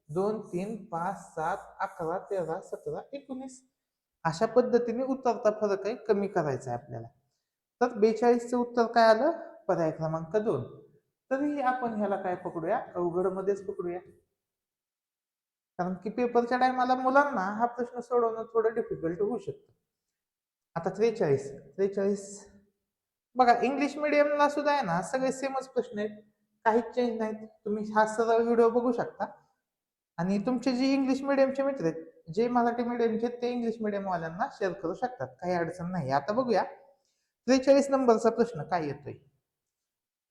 2 3 5 7 11 13 17 19. अशा पद्धतीने उत्तरचा फरक आहे कमी करायचा आहे आपल्याला. तर 42चं उत्तर काय आलं? पर्याय क्रमांक 2. तरीही आपण ह्याला काय पकडूया? अवघड मध्येच पकडूया. कारण की पेपरच्या टायमाला मुलांना हा प्रश्न सोडवणं थोडं डिफिकल्ट होऊ शकतं. आता 43 बघा, इंग्लिश मिडियमला सुद्धा आहे ना, सगळे सेमच प्रश्न आहेत. काहीच चेंज नाहीत. तुम्ही हा सरळ व्हिडिओ बघू शकता. आणि तुमचे जे इंग्लिश मिडियमचे मित्र आहेत, जे मराठी मिडियमचे आहेत, ते इंग्लिश मिडियम वाल्यांना शेअर करू शकतात. काही अडचण नाही. आता बघूया 43 नंबरचा प्रश्न काय येतोय.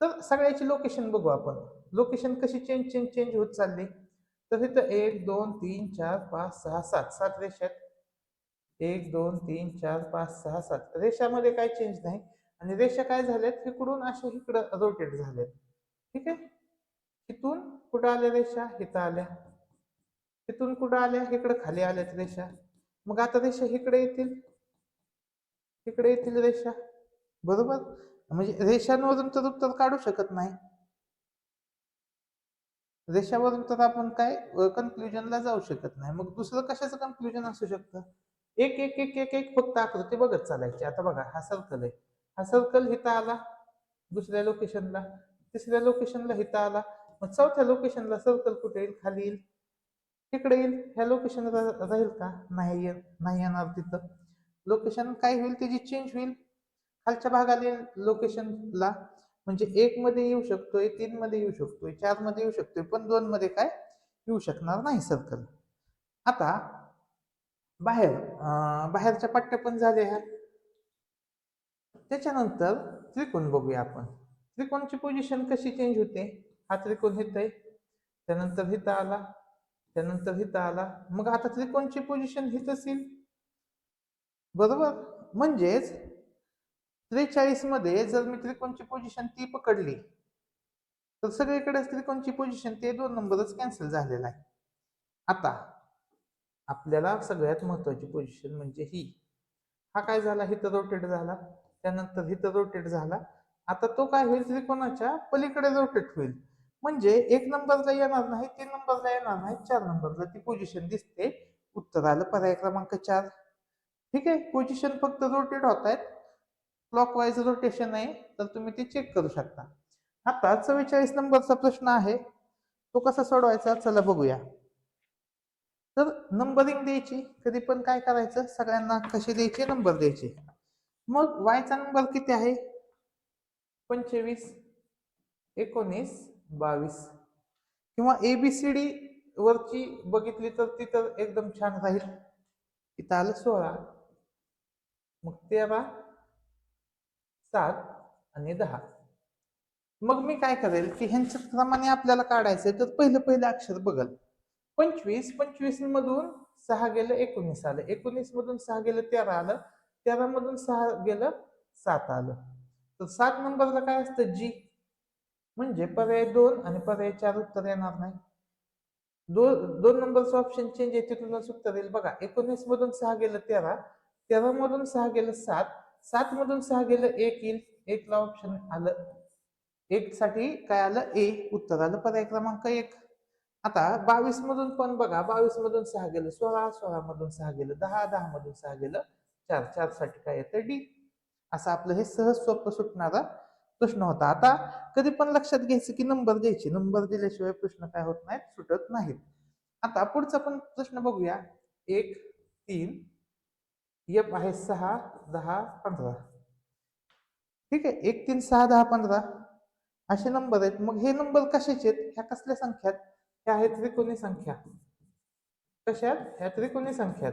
तर सगळ्याची लोकेशन बघू आपण. लोकेशन कशी चेंज होत चालली. तर इथं 1 2 3 4 5 6 7 7 रेषा आहेत. 1 2 3 4 5 6 7 रेषामध्ये काय चेंज नाही. आणि रेषा काय झाल्यात? इकडून अशा इकडं रोटेट झाल्यात. ठीक आहे. इथून कुठं आल्या रेषा? इथं आल्या. तिथून कुठं आल्या? इकडं खाली आल्यात रेषा. मग आता रेषा इकडे येतील रेषा, बरोबर. म्हणजे रेषांवरून तर उत्तर काढू शकत नाही, रेषावरून तर आपण काय कन्क्लुजनला जाऊ शकत नाही. मग दुसरं कशाचं कन्क्लुजन असू शकतं? एक एक एक एक एक फक्त आकृती बघत चालायची. आता बघा हा सर्कल आहे, हा सर्कल इथं आला दुसऱ्या लोकेशनला, तिसऱ्या लोकेशनला इथं आला, मग चौथ्या लोकेशनला सर्कल कुठे येईल? खाली येईल, इकडे येईल. ह्या लोकेशनला राहील का? नाही येणार. तिथं लोकेशन काय होईल? त्याची चेंज होईल, खालच्या भागाला लोकेशनला. म्हणजे एक मध्ये येऊ शकतोय, 3 मध्ये येऊ शकतोय, 4 मध्ये येऊ शकतोय, पण 2 मध्ये काय येऊ शकणार नाही सर्कल. आता बाहेरच्या पट्ट्या पण झाल्या ह्या. त्याच्यानंतर त्रिकोण बघूया आपण. त्रिकोणची पोझिशन कशी चेंज होते? हा त्रिकोण इथं आहे, त्यानंतर इथं आला, त्यानंतर इथं आला, मग आता त्रिकोणची पोझिशन इथंच येईल, बरोबर. म्हणजेच 43 मध्ये जर मी त्रिकोणची पोझिशन ती पकडली तर सगळीकडे त्रिकोणची पोझिशन ते 2 नंबरच कॅन्सल झालेला आहे. आता आपल्याला सगळ्यात महत्वाची पोझिशन म्हणजे ही, हा काय झाला? इथं रोटेट झाला, त्यानंतर इथं रोटेट झाला. आता तो काय होईल? त्रिकोणाच्या पलीकडे रोटेट होईल. म्हणजे 1 नंबरला येणार नाही, 3 नंबरला येणार नाही, 4 नंबरला ती पोझिशन दिसते. उत्तर आलं पर्याय क्रमांक 4. ठीक आहे, पोझिशन फक्त रोटेट होत आहेत, क्लॉकवाईज रोटेशन आहे, तर तुम्ही ते चेक करू शकता. आता 44 नंबरचा प्रश्न आहे, तो कसा सोडवायचा चला बघूया. तर नंबरिंग द्यायची, कधी पण काय करायचं, सगळ्यांना कसे द्यायचे? नंबर द्यायचे. मग वायचा नंबर किती आहे? 25, 19, 22. किंवा एबीसीडी वरची बघितली तर ती तर एकदम छान राहील. इथं आलं 16, मग 13, 7 आणि 10. मग मी काय करेल की ह्यांच्या क्रमाने आपल्याला काढायचंय, तर पहिलं अक्षर बघल. 25 मधून 6 गेलं 19 आलं, 19 मधून 6 गेलं 13 आलं, 13 मधून 6 गेलं 7 आलं. तर 7 नंबरला काय असतं? जी. म्हणजे पर्याय 2 आणि पर्याय 4 उत्तर येणार नाही. 2 नंबरचं ऑप्शन चेंज आहे, तिथूनच उत्तर येईल. बघा 19 मधून 6 गेलं 13, 13 मधून 6 गेलं 7, 7 मधून 6 गेलं 1 येईल, 1 ला ऑप्शन आलं, 1 साठी काय आलं? ए. उत्तर आलं पर्याय क्रमांक 1. आता 22 मधून पण बघा, 22 मधून 6 गेलं 16, 16 मधून 6 गेलं 10, 10 मधून 6 गेलं 4, 4 साठी काय येतं? डी. असं आपलं हे सहज सोपं सुटणारा प्रश्न होता. आता कधी पण लक्षात घ्यायचं की नंबर द्यायचे, नंबर दिल्याशिवाय प्रश्न काय होत नाहीत? सुटत नाहीत. आता पुढचा पण प्रश्न बघूया. 1, 3, एफ आहे 6, 10, 15. ठीक आहे, 1, 3, 6, 10, 15 असे नंबर आहेत. मग हे नंबर कशाचे आहेत? ह्या कसल्या संख्यात? ह्या आहेत त्रिकोणी संख्या. कशात? ह्या त्रिकोणी संख्यात.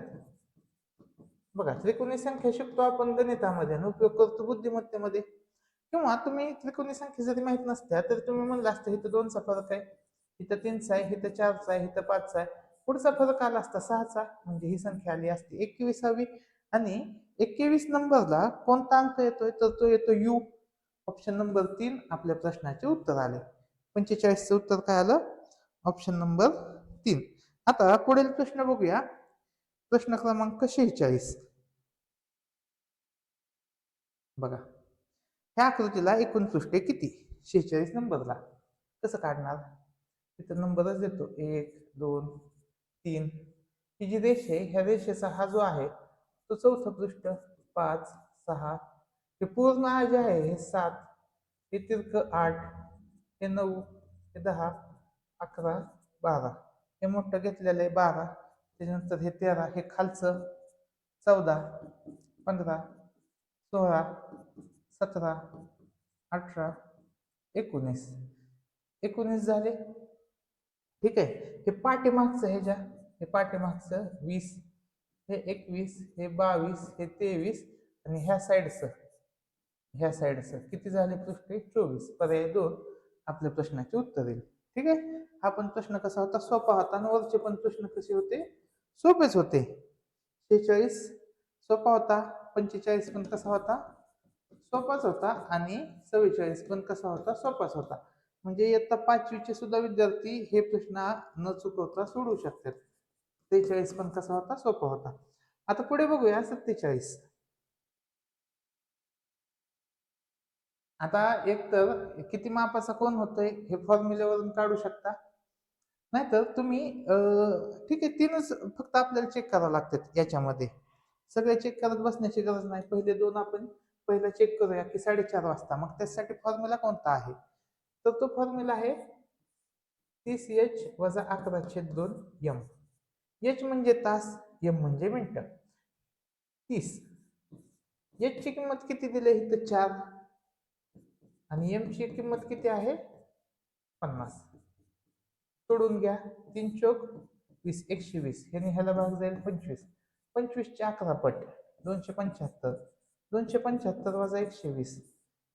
बघा त्रिकोणी संख्या शिकतो आपण गणितामध्ये आणि उपयोग करतो बुद्धिमत्तेमध्ये. किंवा तुम्ही त्रिकोणी संख्या जरी माहित नसत्या तर तुम्ही म्हणलं असतं इथं 2चा फरक आहे, इथं 3चा आहे, इथं 4चा आहे, इथं 5चा आहे. पुढचा फरक आला असता 6चा, म्हणजे ही संख्या आली असती 21वी. आणि 21 नंबरला कोणता अंक येतोय? तर तो येतो यू. ऑप्शन नंबर 3 आपल्या प्रश्नाचे उत्तर आले. 45चं उत्तर काय आलं? Option number 3. आता पुढील प्रश्न बघूया. प्रश्न क्रमांक 46. बघा ह्या आकृतीला एकूण पृष्ठे किती? 46 नंबरला कसं काढणार? तिथं नंबरच देतो 1, 2, 3. ही जी रेष आहे, ह्या रेषेचा हा जो आहे तो चौथं पृष्ठ, 5, 6. हे पूर्ण जे आहे हे 7, हे तिरक 8, हे 9, हे 10, 11, 12. हे मोठं घेतलेलं आहे 12, त्याच्यानंतर हे 13, हे खालचं 14, 15, 16, 17, 18, 19. 19 झाले. ठीक आहे, हे पाठीमागचं हे पाठीमागचं 20, हे 21, हे 22, हे 23 आणि ह्या साईडचं किती झाले पृष्ठे? 24. पर्याय 2 आपल्या प्रश्नाचे उत्तर येईल. ठीक आहे, हा पण प्रश्न कसा होता? सोपा होता. आणि वरचे पण प्रश्न कसे होते? सोपेच होते. 46 सोपा होता, 45 पण कसा होता? सोपाच होता, आणि 44 पण कसा होता? सोपाच होता. म्हणजे इयत्ता 5वीचे सुद्धा विद्यार्थी हे प्रश्न न चुकवता सोडवू शकतात. 43 पण कसा होता? सोपा होता. आता पुढे बघूया 47. आता एक तर किती मापाचा कोण होतोय हे फॉर्म्युल्यावरून काढू शकता. नाहीतर तुम्ही ठीक आहे, तीनच फक्त आपल्याला चेक करावं लागतात याच्यामध्ये. सगळे चेक करत बसण्याची गरज नाही. पहिले दोन आपण पहिला चेक करूया की 4:30 वाजता. मग त्यासाठी फॉर्म्युला कोणता आहे? तर तो फॉर्म्युला आहे 30H - 11/2 M. H म्हणजे तास, M म्हणजे मिनिटं. 30. H ची किंमत किती दिली इथं? 4. आणि M ची किंमत किती आहे? 50. तोडून घ्या. 3 चोक 20, 120. ह्याने ह्याला भाग जाईल 25. 25 चे 11 पट 275. 275 वजा 120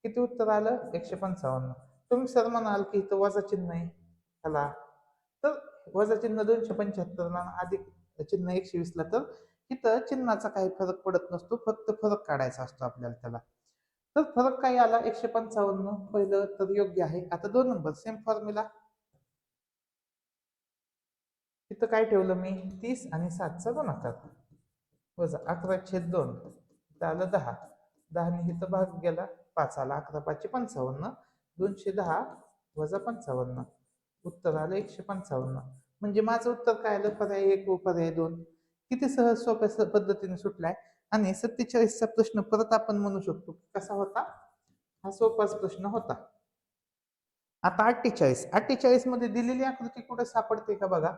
किती उत्तर आलं? 155. तुम्ही सर म्हणाल की इथं वजा चिन्ह आहे ह्याला, तर वजा चिन्ह 275 ला अधिक चिन्ह 120 ला, तर इथं चिन्हाचा काही फरक पडत नसतो, फक्त फरक काढायचा असतो आपल्याला त्याला. तर फरक काय आला? 155. पहिलं तर योग्य आहे. आता 2 नंबर सेम फॉर्म्युला. तिथं काय ठेवलं मी? 30 आणि 7चा गुणाकार वजा 11/2. इथं आलं 10. 10 ने इथं भाग गेला 5 आला. 11 5 55. 210 वजा 55. उत्तर आलं 155. म्हणजे माझं उत्तर काय आलं? पर्याय 1 व पर्याय 2. किती सहज सोप्या पद्धतीने सुटलाय. आणि 47चा प्रश्न परत आपण म्हणू शकतो कसा होता? हा सोपाच प्रश्न होता. आता 48. 48 मध्ये दिलेली आकृती कुठे सापडते का बघा.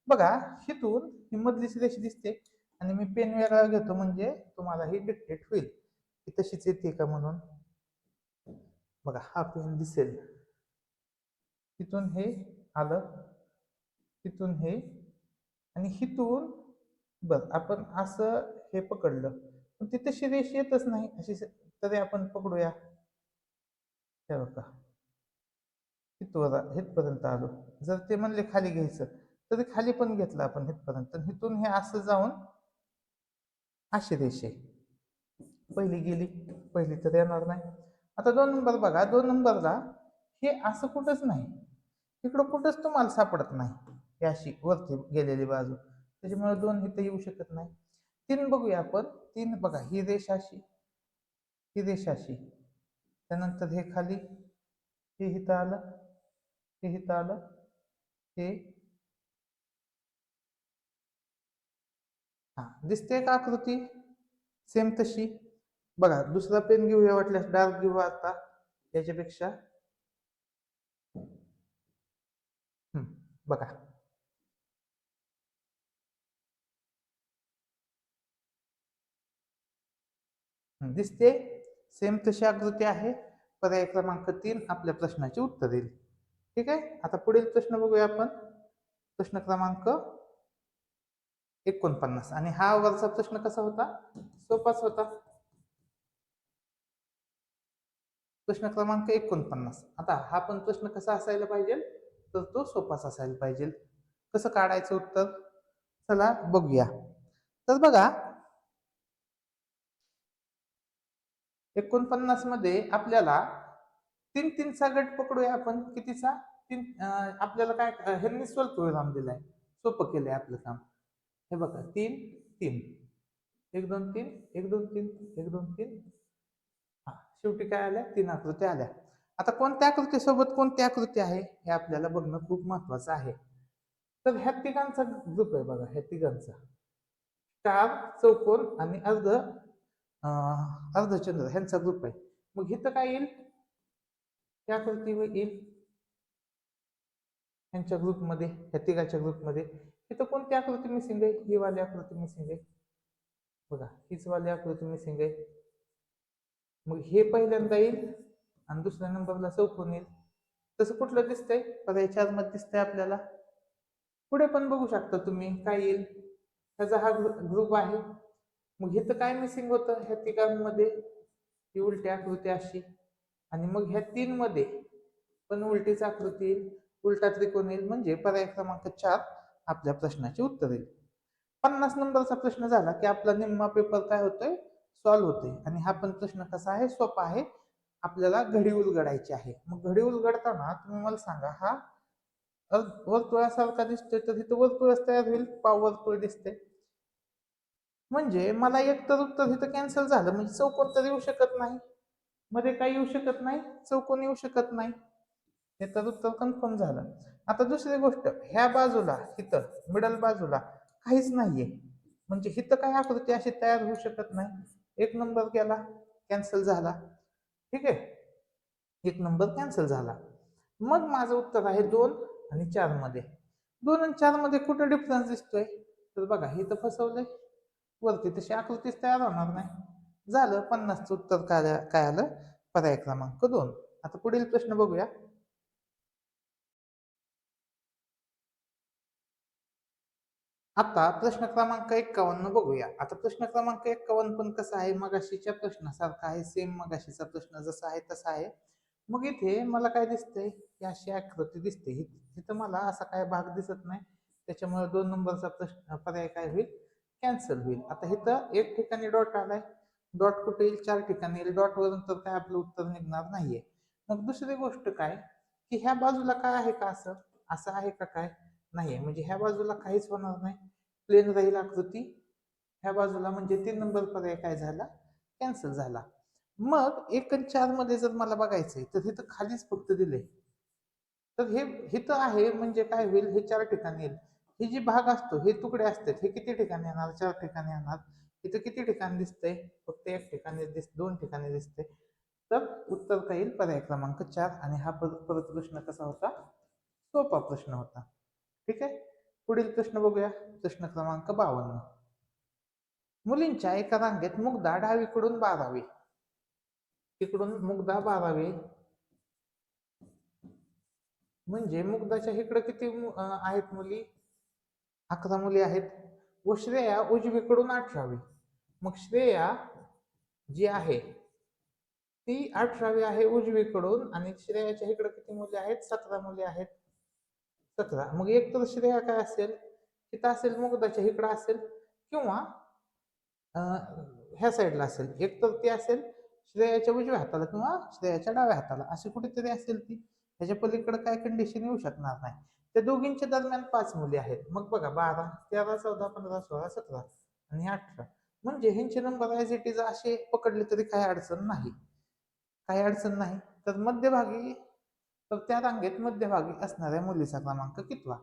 बघा, हिथून ही मधली रेषा दिसते आणि मी पेन वेगळा घेतो म्हणजे तुम्हाला ही डिक्टेट होईल की तशीच येते का म्हणून. बघा, हा पेन दिसेल. तिथून हे आलं, तिथून हे, आणि हिथून बर आपण असं हे पकडलं पण ती तशी रेष येतच नाही अशी. तरी आपण पकडूया. हे बघा, हिथपर्यंत आलो. जर ते म्हणले खाली घ्यायचं तरी खाली पण घेतलं आपण हिथपर्यंत. हिथून हे असं जाऊन अशी रेषे पहिली गेली, पहिली तर येणार नाही. आता 2 नंबर बघा. 2 नंबरला हे असं कुठंच नाही, इकडं कुठंच तुम्हाला सापडत नाही ही अशी वरती गेलेली बाजू. त्याच्यामुळे 2 इथं येऊ शकत नाही. 3 बघूया आपण. 3 बघा, ही रेषा अशी, ही रेषा अशी, त्यानंतर हे खाली, हे इथं आलं, हे इथं आलं, हे. हा, दिसते का आकृती? सेम तशी. बघा, दुसरा पेन घेऊया, वाटल्यास डार्क घेऊ आता याच्यापेक्षा. बघा, दिसते सेम तशी आकृती आहे. पर्याय क्रमांक 3 आपल्या प्रश्नाचे उत्तर येईल. ठीक आहे. आता पुढील प्रश्न बघूया आपण. प्रश्न क्रमांक 49. आणि हा वरचा प्रश्न कसा होता? सोपाच होता. प्रश्न क्रमांक 49. आता हा पण प्रश्न कसा असायला पाहिजे? तर तो सोपाच असायला पाहिजे. कसं काढायचं उत्तर? चला बघूया. तर बघा, 49 मध्ये आपल्याला 3-3चा गट पकडूया आपण. कितीचा? 3. आपल्याला काय ह्यांनी स्वल्पविराम दिलाय, सोपं केलंय आपलं काम. हे बघा, 3 3 1 2 3 1 2 3 1 2 3. हा, शेवटी काय आल्या? 3 आकृत्या आल्या. आता कोणत्या आकृतीसोबत कोणती आकृती आहे हे आपल्याला बघणं खूप महत्वाचं आहे. तर ह्या तिघांचा ग्रुप आहे बघा, ह्या तिघांचा स्टार, चौकोन आणि अर्धचंद्र ह्यांचा ग्रुप आहे. मग इथं काय येईल? त्या आकृतीवर येईल ह्यांच्या ग्रुपमध्ये, ह्या तिघाच्या ग्रुपमध्ये. इथं कोणती आकृती मिसिंग आहे? ही वाली आकृती मिसिंग आहे बघा, हीच वाली आकृती मिसिंग आहे. मग हे पहिल्यांदा येईल आणि दुसऱ्या नंबरला चौकोन येईल. तसं कुठलं दिसतंय? पर्याय 4 मध्ये दिसतंय आपल्याला. पुढे पण बघू शकता तुम्ही काय येईल. ह्याचा हा ग्रुप आहे. मग इथं काय मिसिंग होतं ह्या तिघांमध्ये? ही उलटी आकृती अशी. आणि मग ह्या 3 मध्ये पण उलटीच आकृती येईल, उलटा त्रिकोण येईल. म्हणजे पर्याय क्रमांक 4 आपल्या प्रश्नाचे उत्तर येईल. 50 नंबरचा प्रश्न झाला की आपला निम्मा पेपर काय होतोय? सॉल्व्ह होतोय. आणि हा पण प्रश्न कसा आहे? सोपा आहे. आपल्याला घडी उलगडायची आहे. मग घडी उलगडताना तुम्ही मला सांगा, हा वर्तुळासारखा दिसतोय तर इथं वर्तुळच तयार होईल. पाव वर्तुळ दिसते. म्हणजे मला एक तर उत्तर इथं कॅन्सल झालं, म्हणजे चौकोन तर येऊ शकत नाही, मध्ये काही येऊ शकत नाही, चौकोन येऊ शकत नाही, हे तर उत्तर कन्फर्म झालं. आता दुसरी गोष्ट, ह्या बाजूला इथं मिडल बाजूला काहीच नाहीये, म्हणजे इथं काय आकृती अशी तयार होऊ शकत नाही. एक नंबर गेला, कॅन्सल झाला. ठीक आहे, एक नंबर कॅन्सल झाला. मग माझं उत्तर आहे 2 आणि 4 मध्ये. 2 आणि 4 मध्ये कुठं डिफरन्स दिसतोय? तर बघा, हे तर फसवलंय, वरती तशी आकृतीच तयार होणार नाही. झालं, 50चं उत्तर काय आलं? पर्याय क्रमांक 2. आता पुढील प्रश्न बघूया. आता प्रश्न क्रमांक 51 बघूया. आता प्रश्न क्रमांक 51 पण कसा आहे, मगाशीच्या प्रश्नासारखा आहे, सेम मगाशीचा प्रश्न जसा आहे तसा आहे. मग इथे मला काय दिसतंय, की अशी आकृती दिसते. इथं मला असा काय भाग दिसत नाही, त्याच्यामुळे 2 नंबरचा प्रश्न पर्याय काय होईल? कॅन्सल होईल. आता इथं एक ठिकाणी डॉट आलाय, डॉट कुठे येईल? 4 ठिकाणी येईल. डॉट वरून तर काय आपलं उत्तर निघणार नाहीये. मग दुसरी गोष्ट काय, की ह्या बाजूला काय आहे का? असं असं आहे का? काय नाहीये, म्हणजे ह्या बाजूला काहीच होणार नाही, प्लेन राहील आकृती. ह्या बाजूला म्हणजे 3 नंबर पर्याय काय झाला? कॅन्सल झाला. मग 1 आणि 4 मध्ये जर मला बघायचंय, तर हे तर खालीच फक्त दिले, तर हे तर आहे, म्हणजे काय होईल? हे 4 ठिकाणी येईल. हे जे भाग असतो, हे तुकडे असतात, हे किती ठिकाणी येणार? 4 ठिकाणी येणार. इथं किती ठिकाणी दिसतंय? फक्त 1 ठिकाणी 2 ठिकाणी दिसतंय. तर उत्तर काय येईल? पर्याय क्रमांक 4. आणि हा परत परत प्रश्न कसा होता? सोपा प्रश्न होता. ठीक आहे, पुढील प्रश्न बघूया. प्रश्न क्रमांक 52. मुलींच्या एका रांगेत मुग्धा डावीकडून 12वी, तिकडून मुग्धा 12वी, म्हणजे मुग्धाच्या इकडे किती आहेत मुली? 11 मुली आहेत. व श्रेया उजवीकडून 18वी. मग श्रेया जी आहे ती 18वी आहे उजवीकडून, आणि श्रेयाच्या इकडे किती मुली आहेत? 17 मुली आहेत. 17. मग एक तर श्रेया काय असेल? तिथं असेल, मुग्धाच्या इकडं असेल, किंवा ह्या साईडला असेल. एक तर ती असेल श्रेयाच्या उजव्या हाताला किंवा श्रेयाच्या डाव्या हाताला, अशी कुठेतरी असेल ती. ह्याच्या पलीकडे काय कंडिशन येऊ शकणार नाही. त्या दोघींच्या दरम्यान 5 मुली आहेत. मग बघा, 12, 13, 14, 15, 16, 17 आणि 18, म्हणजे ह्यांचे नंबर ॲज इट इज असे पकडले तरी काही अडचण नाही, काही अडचण नाही. तर मध्यभागी, तर त्या रांगेत मध्यभागी असणाऱ्या मुलीचा क्रमांक कितवा?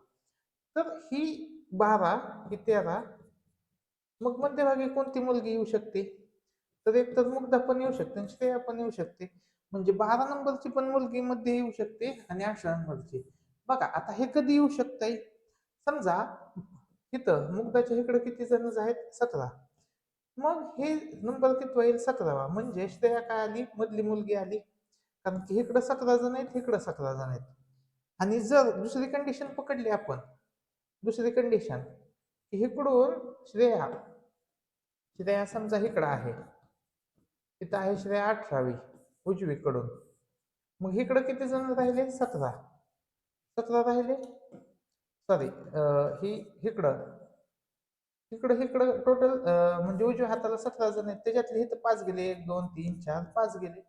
तर ही 12, ही 13, मग मध्यभागी कोणती मुलगी येऊ शकते? तर एक तर मुग्धा पण येऊ शकते आणि श्रेया पण येऊ शकते. म्हणजे 12 नंबरची पण मुलगी मध्ये येऊ शकते आणि 18 नंबरची. बघा, आता हे कधी येऊ शकतंय? समजा इथं मुग्धाच्या इकडे किती जण आहेत? 17. मग हे नंबर किती होईल? 17वा. म्हणजे श्रेया काय आली? मधली मुलगी आली, कारण की इकडं 17 जण आहेत, इकडं 17 जण आहेत. आणि जर दुसरी कंडिशन पकडली आपण, दुसरी कंडिशन, इकडून श्रेया, श्रेया समजा इकडं आहे, तिथं आहे श्रेया 18वी उजवीकडून. मग इकडं किती जण राहिले? 17. 17 राहिले, सॉरी, ही इकडं, इकडं इकडं टोटल, म्हणजे उजव्या हाताला 17 जण आहेत, त्याच्यातले इथं 5 गेले, 1 2 3 4 5 गेले.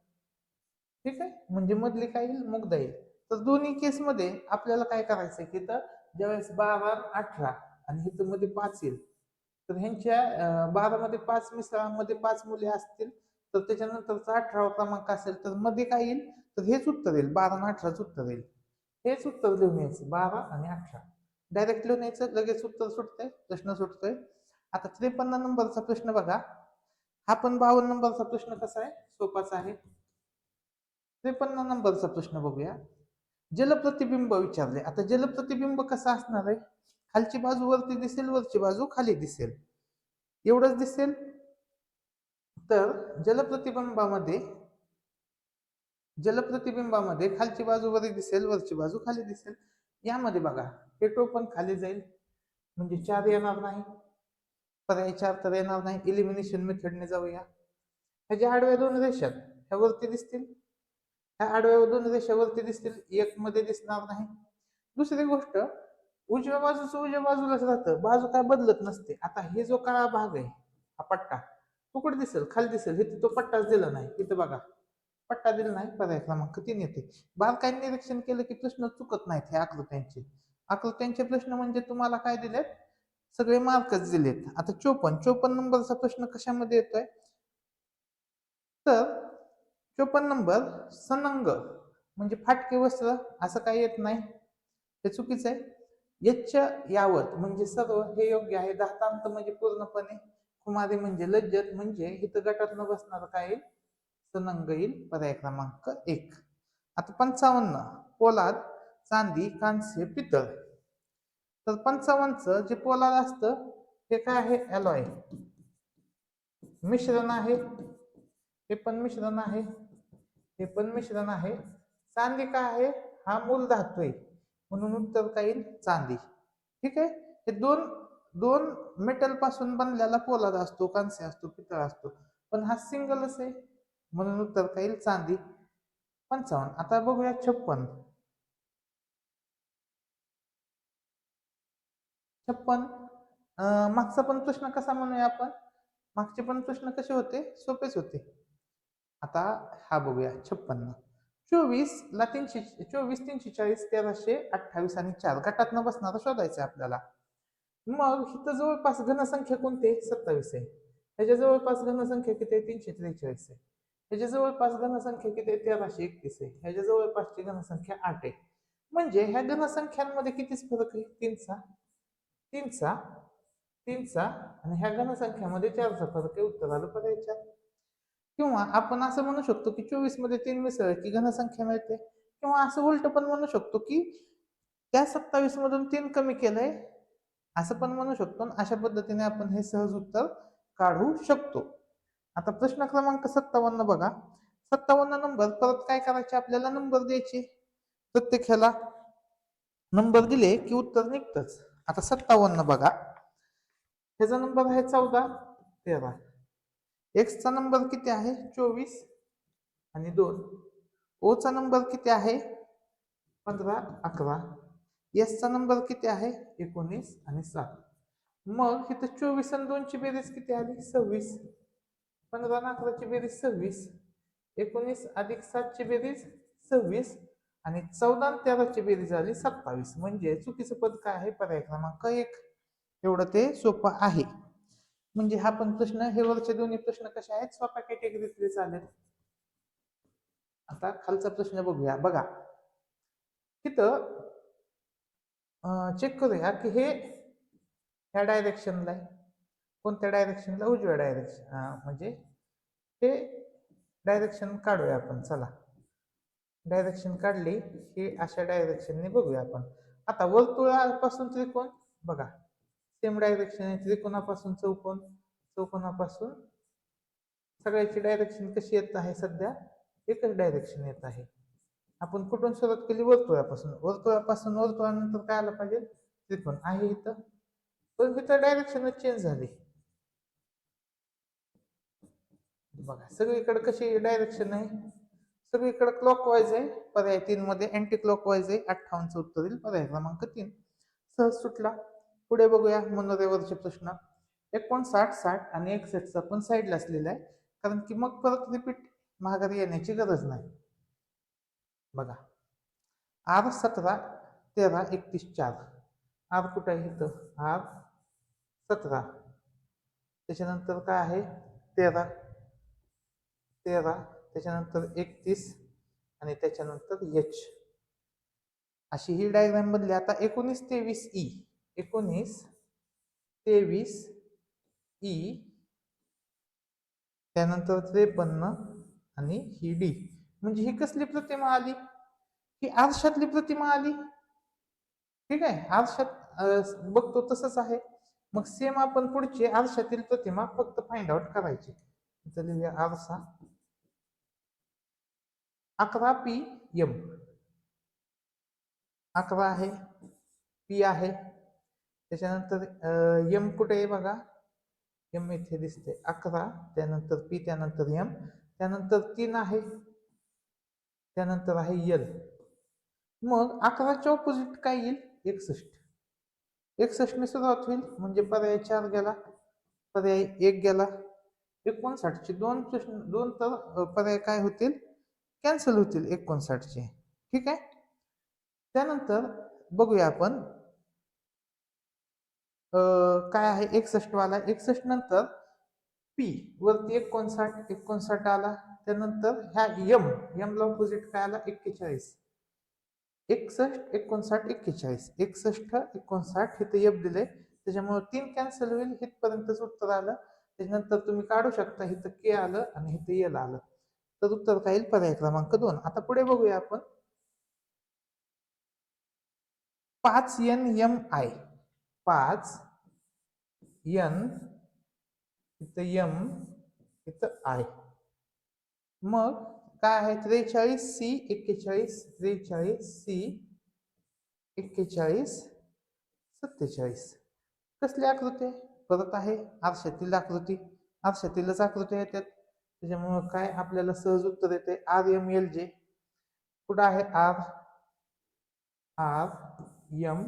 ठीक आहे, म्हणजे मधली काय येईल? मुग्धा येईल. तर दोन्ही केसमध्ये आपल्याला काय करायचंय, की तर ज्यावेळेस 12 18 आणि इथं मध्ये 5 येईल, तर ह्यांच्या 12 मध्ये 5 मिसळामध्ये 5 मुली असतील, तर त्याच्यानंतरचा 18वा क्रमांक असेल, तर मध्ये काय येईल? तर हेच उत्तर येईल, 12 आणि 18च उत्तर येईल. हेच उत्तर लिहून यायचं, 12 आणि 18 डायरेक्ट लिहून यायचं, लगेच उत्तर सुटतंय, प्रश्न सुटतोय. आता 53 नंबरचा प्रश्न बघा. हा पण 52 नंबरचा प्रश्न कसा आहे? सोपाच आहे. 53 नंबरचा प्रश्न बघूया. जलप्रतिबिंब विचारले. आता जलप्रतिबिंब कसा असणार आहे? खालची बाजू वरती दिसेल, वरची बाजू खाली दिसेल, एवढंच दिसेल. तर जलप्रतिबिंबामध्ये, जलप्रतिबिंबामध्ये खालची बाजू वरती दिसेल, वरची बाजू खाली दिसेल. यामध्ये बघा, हे टोपण खाली जाईल, म्हणजे 4 येणार नाही, पर्याय 4 तर येणार नाही. इलिमिनेशन मेथडने जाऊया. ह्याच्या आडव्या 2 रेषा ह्या वरती दिसतील, ह्या आडव्या 2 रेषा वरती दिसतील, एक मध्ये दिसणार नाही. दुसरी गोष्ट, उजव्या बाजूचं उजव्या बाजूलाच राहतं, बाजू काय बदलत नसते. आता हे जो काळा भाग आहे, हा पट्टा, तो कुठे दिसेल? खाली दिसेल. हे तो पट्टाच दिला नाही, इथं बघा पट्टा दिला नाही, पर्याय क्रमांक 3 येते. बारकाईने निरीक्षण केलं की प्रश्न चुकत नाहीत हे आकृत्यांचे. आकृत्यांचे प्रश्न म्हणजे तुम्हाला काय दिलेत? सगळे मार्कच दिलेत. आता 54 नंबरचा प्रश्न कशामध्ये येतोय, तर 54 नंबर सनंग म्हणजे फाटके वस्त्र असं काही येत नाही, हे चुकीचं आहे. यच्च यावत म्हणजे सर्व हे योग्य आहे. दातांत म्हणजे पूर्णपणे, कुमारी म्हणजे लज्जत म्हणजे इथं गटात न बसणार काय येईल, सनंग येईल, पर्याय क्रमांक 1. आता 55 पोलाद, चांदी, कांस्य, पितळ. तर 55चं जे पोलाद असतं हे काय आहे, अलॉय मिश्रण आहे, हे पण मिश्रण आहे, हे पण मिश्रण आहे. चांदी काय आहे, हा मूल धातू आहे म्हणून उत्तर काय येईल, चांदी. ठीक आहे, हे दोन दोन मेटल पासून बनलेला पोलाद असतो, कांस्य असतो, पितळ असतो, पण हा सिंगलच आहे म्हणून उत्तर काय येईल, चांदी. 55. आता बघूया 56. 56 मागचा पण प्रश्न कसा म्हणूया आपण, मागचे पण प्रश्न कसे होते, सोपेच होते. आता हा बघूया 56. 24 ला 300, 24, 340, 1328 आणि 4 गटात न बसणारा शोधायचं आहे आपल्याला. मग इथं जवळपास घनसंख्या कोणती आहे, 27 आहे. ह्याच्या जवळपास घनसंख्या किती आहे, 343 आहे. ह्याच्या जवळपास घनसंख्या किती आहे, 1331 आहे. ह्याच्या जवळपासची घनसंख्या 8 आहे. म्हणजे ह्या घनसंख्यांमध्ये कितीच फरक आहे, 3चा, 3चा, 3चा आणि ह्या घनसंख्यामध्ये 4चा फरक आहे. उत्तर आलं पर्याय 4. किंवा आपण असं म्हणू शकतो की 24 मध्ये 3 मिसळले की घनसंख्या मिळते, किंवा असं उलट पण म्हणू शकतो की त्या 27 मधून 3 कमी केलंय असं पण म्हणू शकतो. अशा पद्धतीने आपण हे सहज उत्तर काढू शकतो. आता प्रश्न क्रमांक 57 बघा. 57 नंबर परत काय करायचे, आपल्याला नंबर द्यायचे प्रत्येक ह्याला. नंबर दिले की उत्तर निघतच. आता 57 बघा, ह्याचा नंबर आहे 14, 13. एक्स चा नंबर किती आहे, 24 आणि 2. ओ चा नंबर किती आहे, 15, 11. एस चा नंबर किती आहे, 19 आणि 7. मग इथं 24 आणि 2 ची बेरीज किती आली, 26. 15 आणि 11 ची बेरीज 26. 19 अधिक 7 ची बेरीज 26 आणि 14 आणि 13 ची बेरीज आली 27. म्हणजे चुकीचं पद काय आहे, पर्याय क्रमांक 1. एवढं ते सोपं आहे. म्हणजे हा पण प्रश्न, हे वरचे दोन्ही प्रश्न कसे आहेत, सोप्या कॅटेगरीतले चालेल. आता खालचा प्रश्न बघूया. बघा तिथं चेक करूया की हे ह्या डायरेक्शनला आहे. कोणत्या डायरेक्शनला, उजव्या डायरेक्शन, म्हणजे हे डायरेक्शन काढूया आपण. चला डायरेक्शन काढली की अशा डायरेक्शनने बघूया आपण. आता वर्तुळापासून त्रिकोण बघा, सेम डायरेक्शन आहे. त्रिकोणापासून चौकोन, चौकोनापासून, सगळ्याची डायरेक्शन कशी येत आहे, सध्या एकच डायरेक्शन येत आहे. आपण कुठून सुरुवात केली, वर्तुळापासून. वर्तुळापासून वर्तुळानंतर काय आलं पाहिजे, त्रिकोण आहे इथं, पण इथं डायरेक्शनच चेंज झाली. बघा सगळीकडे कशी डायरेक्शन आहे, सगळीकडे क्लॉकवाईज आहे. पर्याय 3 मध्ये अँटी क्लॉकवाईज आहे. 58चं उत्तर येईल पर्याय क्रमांक 3. सहज सुटला. पुढे बघूया मनोरेवरचे प्रश्न. 59, 60 आणि 61चा पण साईडला असलेला आहे, कारण की मग परत रिपीट माघारी येण्याची गरज नाही. बघा आर 17, 13, 31, 4. आर कुठे आहे इथं, आर 17, त्याच्यानंतर काय आहे 13, 13, त्याच्यानंतर 31 आणि त्याच्यानंतर एच. अशी ही डायग्राम बनली. आता 19, 23 ई, 19, 23 ई, त्यानंतर 53 आणि ही डी. म्हणजे ही कसली प्रतिमा आली, ही आरशातली प्रतिमा आली. ठीक आहे, आरशात बघतो तसंच आहे. मग सेम आपण पुढची आरशातील प्रतिमा फक्त फाइंड आउट करायची. लिहूया आरसा 11 पी एम, 11 आहे, पी आहे, त्याच्यानंतर एम कुठे आहे बघा, एम इथे दिसते 11, त्यानंतर पी, त्यानंतर एम, त्यानंतर 3 आहे, त्यानंतर आहे एल. मग 11च्या ऑपोजिट काय येईल, 61. 61 ने सुरुवात होईल म्हणजे पर्याय 4 गेला, पर्याय 1 गेला. 59 चे दोन प्रश्न, दोन तर पर्याय काय होतील, कॅन्सल होतील 59 चे. ठीक आहे, त्यानंतर बघूया आपण काय आहे 61 वाला 61 नंतर पी वरती 59 आला. त्यानंतर ह्या यम यमला ऑपोजिट काय आला 41 61 59 41 61 59 हे एफ दिले त्याच्यामुळे 3 कॅन्सल होईल इथपर्यंतच उत्तर आलं. त्याच्यानंतर तुम्ही काढू शकता इथं के आलं आणि इथं एल आलं. तर उत्तर काय येईल पर्याय क्रमांक 2. आता पुढे बघूया आपण 5 NMI 5 N इथं एम इथं आय. मग काय आहे 43C 41 43C 41 47. कसली आकृती परत आहे आरशातील आकृती. आरशातीलच आकृती येतात त्याच्यामुळं काय आपल्याला सहज उत्तर येते RMLJ. कुठं आहे आर एम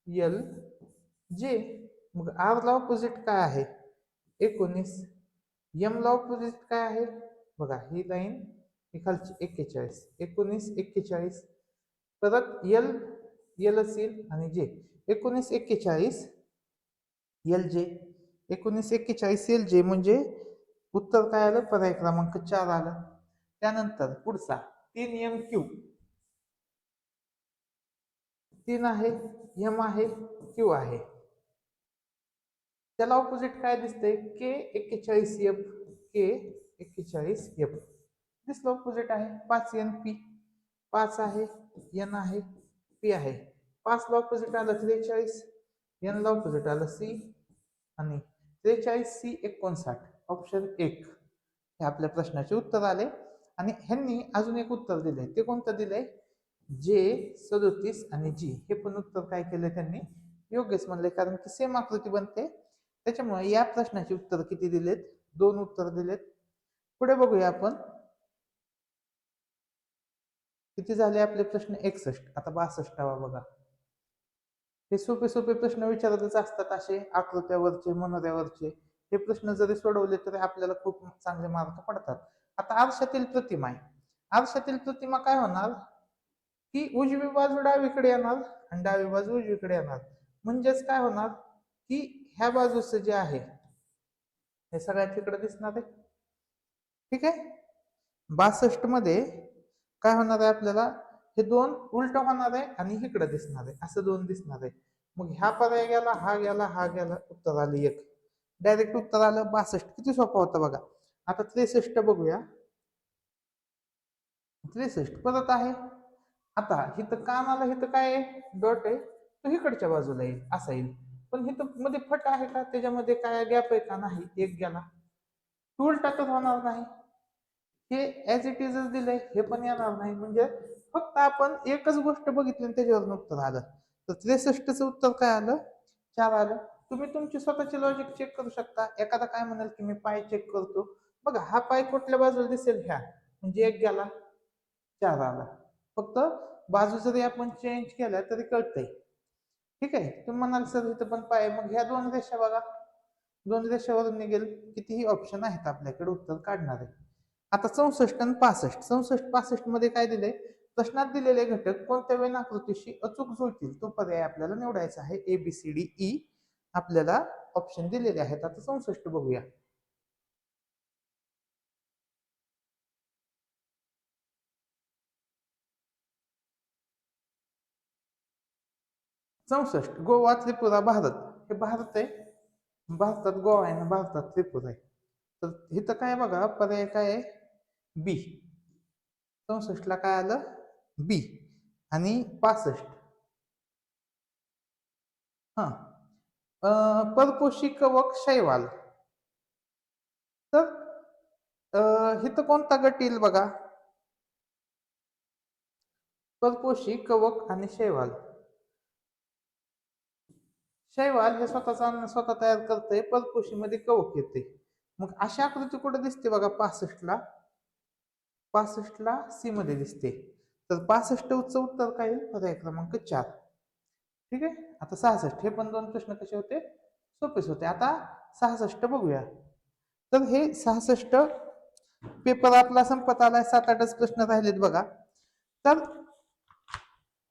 एल जे. मग आर ला ऑपोजिट काय आहे 19. एम ला ऑपोजिट काय आहे बघा ही लाईन खालची 41 19 41. परत एल असेल आणि जे 19 41 एल जे 19 41 एल जे म्हणजे उत्तर काय आलं पर्याय क्रमांक 4 आलं. त्यानंतर पुढचा 3MQ 3 आहे एम आहे क्यू आहे. त्याला ऑपोजिट काय दिसतंय के 41 एफ के 41 एफ दिसलं ऑपोजिट आहे. 5NP 5 आहे एन आहे पी आहे. 5 ला ऑपोजिट आलं 43 एन ला ऑपोजिट आलं सी आणि 43C 59 ऑप्शन 1 हे आपल्या प्रश्नाचे उत्तर आले. आणि ह्यांनी अजून एक उत्तर दिले ते कोणतं दिलंय जे 37 आणि जी हे पण उत्तर काय केले त्यांनी योग्यच म्हणले कारण की सेम आकृती बनते. त्याच्यामुळे या प्रश्नाचे उत्तर किती दिलेत 2 उत्तर दिलेत. पुढे बघूया आपण किती झाले आपले प्रश्न 61. आता 62वा बघा. हे सोपे सोपे प्रश्न विचारतच असतात असे आकृत्यावरचे मनोऱ्यावरचे. हे प्रश्न जरी सोडवले तरी आपल्याला खूप चांगले मार्क पडतात. आता आरशातील प्रतिमा आहे. आरशातील प्रतिमा काय होणार की उजवी बाजू डावीकडे येणार आणि डावी बाजू उजवीकडे येणार. म्हणजेच काय होणार की ह्या बाजूचं जे आहे हे सगळ्यात तिकडे दिसणार आहे. ठीक आहे 62 मध्ये काय होणार आहे आपल्याला हे 2 उलट होणार आहे आणि इकडे दिसणार आहे असं 2 दिसणार आहे. मग ह्या पर्याय गेला हा गेला उत्तर आलं 1. डायरेक्ट उत्तर आलं 62. किती सोपा होता बघा. आता 63 बघूया. 63 परत आहे. आता इथं कानाला इथं काय आहे डॉट आहे तो इकडच्या बाजूला येईल असा येईल. पण इथं मध्ये फट आहे का त्याच्यामध्ये काय गॅप आहे का नाही एक गेला. उलटा तर होणार नाही. हे ऍज इट इजच दिलंय हे पण येणार नाही. म्हणजे फक्त आपण एकच गोष्ट बघितली आणि त्याच्यावरून उत्तर आलं. तर 63चं उत्तर काय आलं 4 आलं. तुम्ही तुमची स्वतःची लॉजिक चेक करू शकता. एखादा काय म्हणाल की मी पाय चेक करतो बघा हा पाय कुठल्या बाजूला दिसेल ह्या म्हणजे 1 गेला 4 आला. फक्त बाजू जरी आपण चेंज केल्या तरी कळतंय. ठीक आहे तुम्ही म्हणाल सर इथं पण पाय मग ह्या 2 रेषा बघा 2 रेषावरून निघेल कितीही ऑप्शन आहेत आपल्याकडे उत्तर काढणारे. आता 64 आणि 65 65 मध्ये काय दिले प्रश्नात दिलेले घटक कोणत्या वेनाकृतीशी अचूक जुळतील तो पर्याय आपल्याला निवडायचा आहे. ABCDE आपल्याला ऑप्शन दिलेले आहेत. आता 64 बघूया. 64 गोवा त्रिपुरा भारत हे भारत आहे. भारतात गोवा आहे ना भारतात त्रिपुरा आहे. तर इथं काय बघा पर्याय काय आहे बी. 64 ला काय आलं बी आणि 65 हा परपोषी कवक शैवाल. तर इथं कोणता गट येईल बघा परपोषी कवक आणि शैवाल. शैवाल हे स्वतः तयार करते परपोषी मध्ये कवक येते. मग अशा आकृती कुठे दिसते बघा 65 ला सी मध्ये दिसते. तर 65चं उत्तर काय येईल पर्याय क्रमांक 4. ठीक आहे. आता 66 हे पण 2 प्रश्न कसे होते सोपेच होते. आता 66 बघूया. तर हे 66 पेपर आपला संपत आलाय 7-8च प्रश्न राहिलेत बघा. तर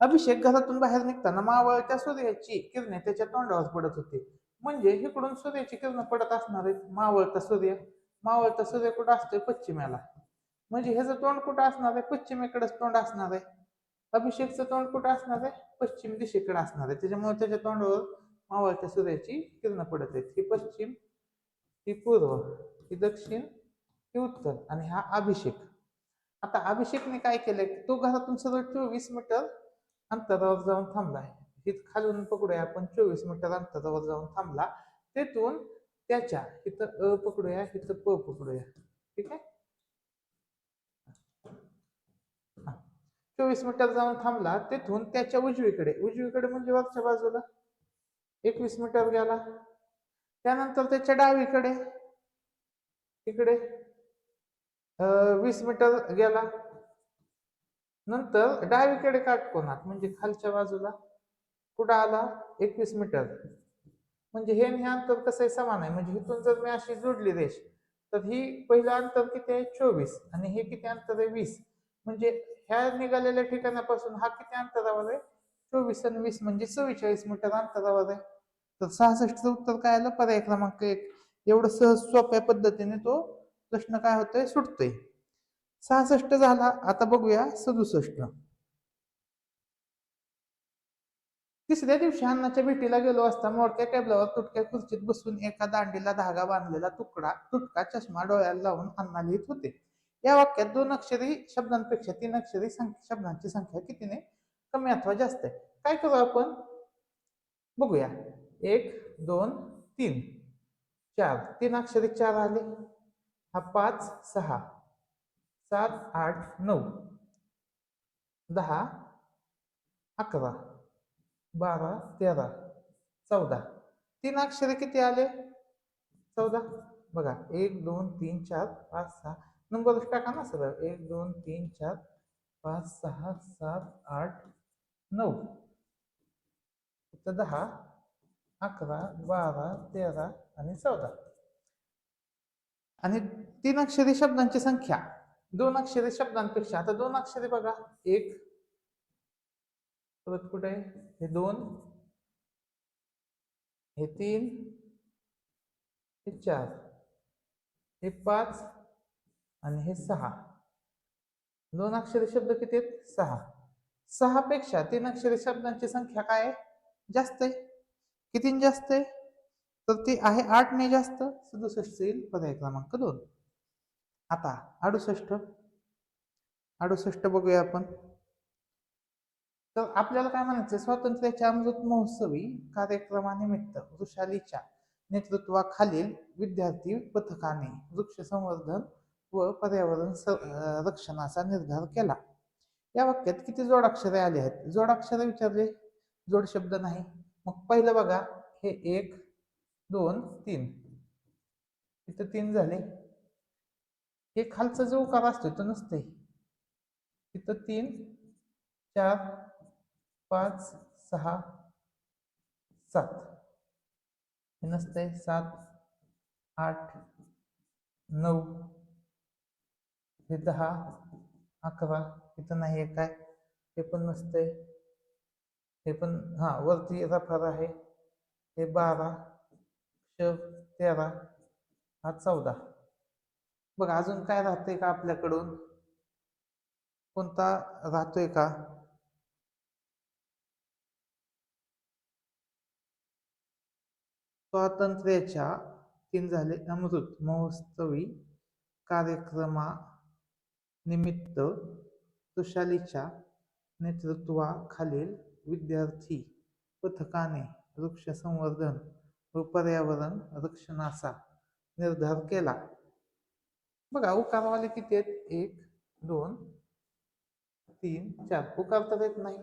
अभिषेक घरातून बाहेर निघताना मावळत्या सूर्याची किरणे त्याच्या तोंडावर पडत होती. म्हणजे इकडून सूर्याची किरण पडत असणार आहेत. मावळता सूर्य कुठं असतोय? पश्चिमेला. म्हणजे ह्याचं तोंड कुठं असणार आहे? पश्चिमेकडेच तोंड असणार आहे. अभिषेकचं तोंड कुठं असणार आहे? पश्चिम दिशेकडे असणार आहे. त्याच्यामुळे त्याच्या तोंडावर मावळत्या सूर्याची किरण पडत आहेत. ही पश्चिम, ही पूर्व, ही दक्षिण, ही उत्तर आणि हा अभिषेक. आता अभिषेकने काय केलंय? तो घरातून सरळ 24 मीटर अंतरावर जाऊन थांबलाय. इथं खालून पकडूया आपण, 24 मीटर अंतरावर जाऊन थांबला. तेथून त्याच्या इथं पकडूया, इथं पकडूया. ठीक आहे. 24 मीटर जाऊन थांबला. तेथून त्याच्या उजवीकडे म्हणजे वरच्या बाजूला 21 मीटर गेला. त्यानंतर त्याच्या डावीकडे इकडे 20 मीटर गेला. नंतर डावीकडे काटकोनात म्हणजे खालच्या बाजूला कुठं आला? 21 मीटर. म्हणजे हे अंतर कसं आहे? समान आहे. म्हणजे इथून जर मी अशी जोडली रेष, तर ही पहिलं अंतर किती आहे? 24 आणि हे किती अंतर आहे? 20. म्हणजे ह्या निघालेल्या ठिकाणापासून हा किती अंतरावर आहे? 24 आणि 20 म्हणजे 44 मीटर अंतरावर आहे. तर 66चं उत्तर काय आलं? पर्याय क्रमांक 1. एवढं सहज सोप्या पद्धतीने तो प्रश्न काय होतोय? सुटतोय. 66 झाला. आता बघूया 67. तिसऱ्या दिवशी अण्णाच्या भेटीला गेलो असता मोडक्या टेबलावर तुटक्या खुर्चीत बसून एका दांडीला धागा बांधलेला तुटका चष्मा डोळ्याला लावून अण्णा लिहित होते. या वाक्यात 2 अक्षरी शब्दांपेक्षा 3 अक्षरी शब्दांची संख्या कितीने कमी अथवा जास्त आहे? काय करू आपण? बघूया. 1, 2, 3, 4. 3 अक्षरी 4 आले. हा 5, 6, 7, 8, 9, 10, 11, 12, 13, 14. 3 अक्षरे किती आले? 14. बघा, 1, 2, 3, 4, 5, 6. नंबर टाका ना सरळ. 1, 2, 3, 4, 5, 6, 7, 8, 9. 10, 11, 12, 13 आणि 14. आणि 3 अक्षरी शब्दांची संख्या 2 अक्षरी शब्दांपेक्षा. आता 2 अक्षरी बघा. 1, परत कुठे? हे 2, हे 3, हे 4, हे 5 आणि हे 6. 2 अक्षरी शब्द किती आहेत? 6. 6 पेक्षा 3 अक्षरी शब्दांची संख्या काय आहे? जास्त आहे. किती जास्त आहे? तर ती आहे 8 ने जास्त. 67 येईल पर्याय क्रमांक 2. आता 68 बघूया आपण. तर आपल्याला काय म्हणायचं? स्वातंत्र्याच्या अमृत महोत्सवी कार्यक्रमानिमित्त वृषालीच्या नेतृत्वाखालील विद्यार्थी पथकाने वृक्ष संवर्धन व पर्यावरण रक्षणाचा निर्धार केला. या वाक्यात किती जोडाक्षरे आले आहेत? जोडाक्षरे विचारले, जोड शब्द नाही. मग पहिलं बघा, हे 1, 2, 3. इथं 3 झाले. हे खालचा जो उकार असतो तो नसते. इथं 3, 4, 5, 6, 7. हे नसते. 7, 8, 9, हे 10, 11. इथं नाही आहे काय? हे पण नसते. हे पण वरती रफार आहे. हे 12, 13, हा 14. बघा, अजून काय राहतंय का आपल्याकडून? कोणता राहतोय का? स्वातंत्र्याच्या 3 झाले. अमृत महोत्सवी कार्यक्रमानिमित्त वृषालीच्या नेतृत्वाखालील विद्यार्थी पथकाने वृक्ष संवर्धन व पर्यावरण रक्षणाचा निर्धार केला. बघा, उकारवाले किती आहेत? 1, 2, 3, 4. उकार तर येत नाही.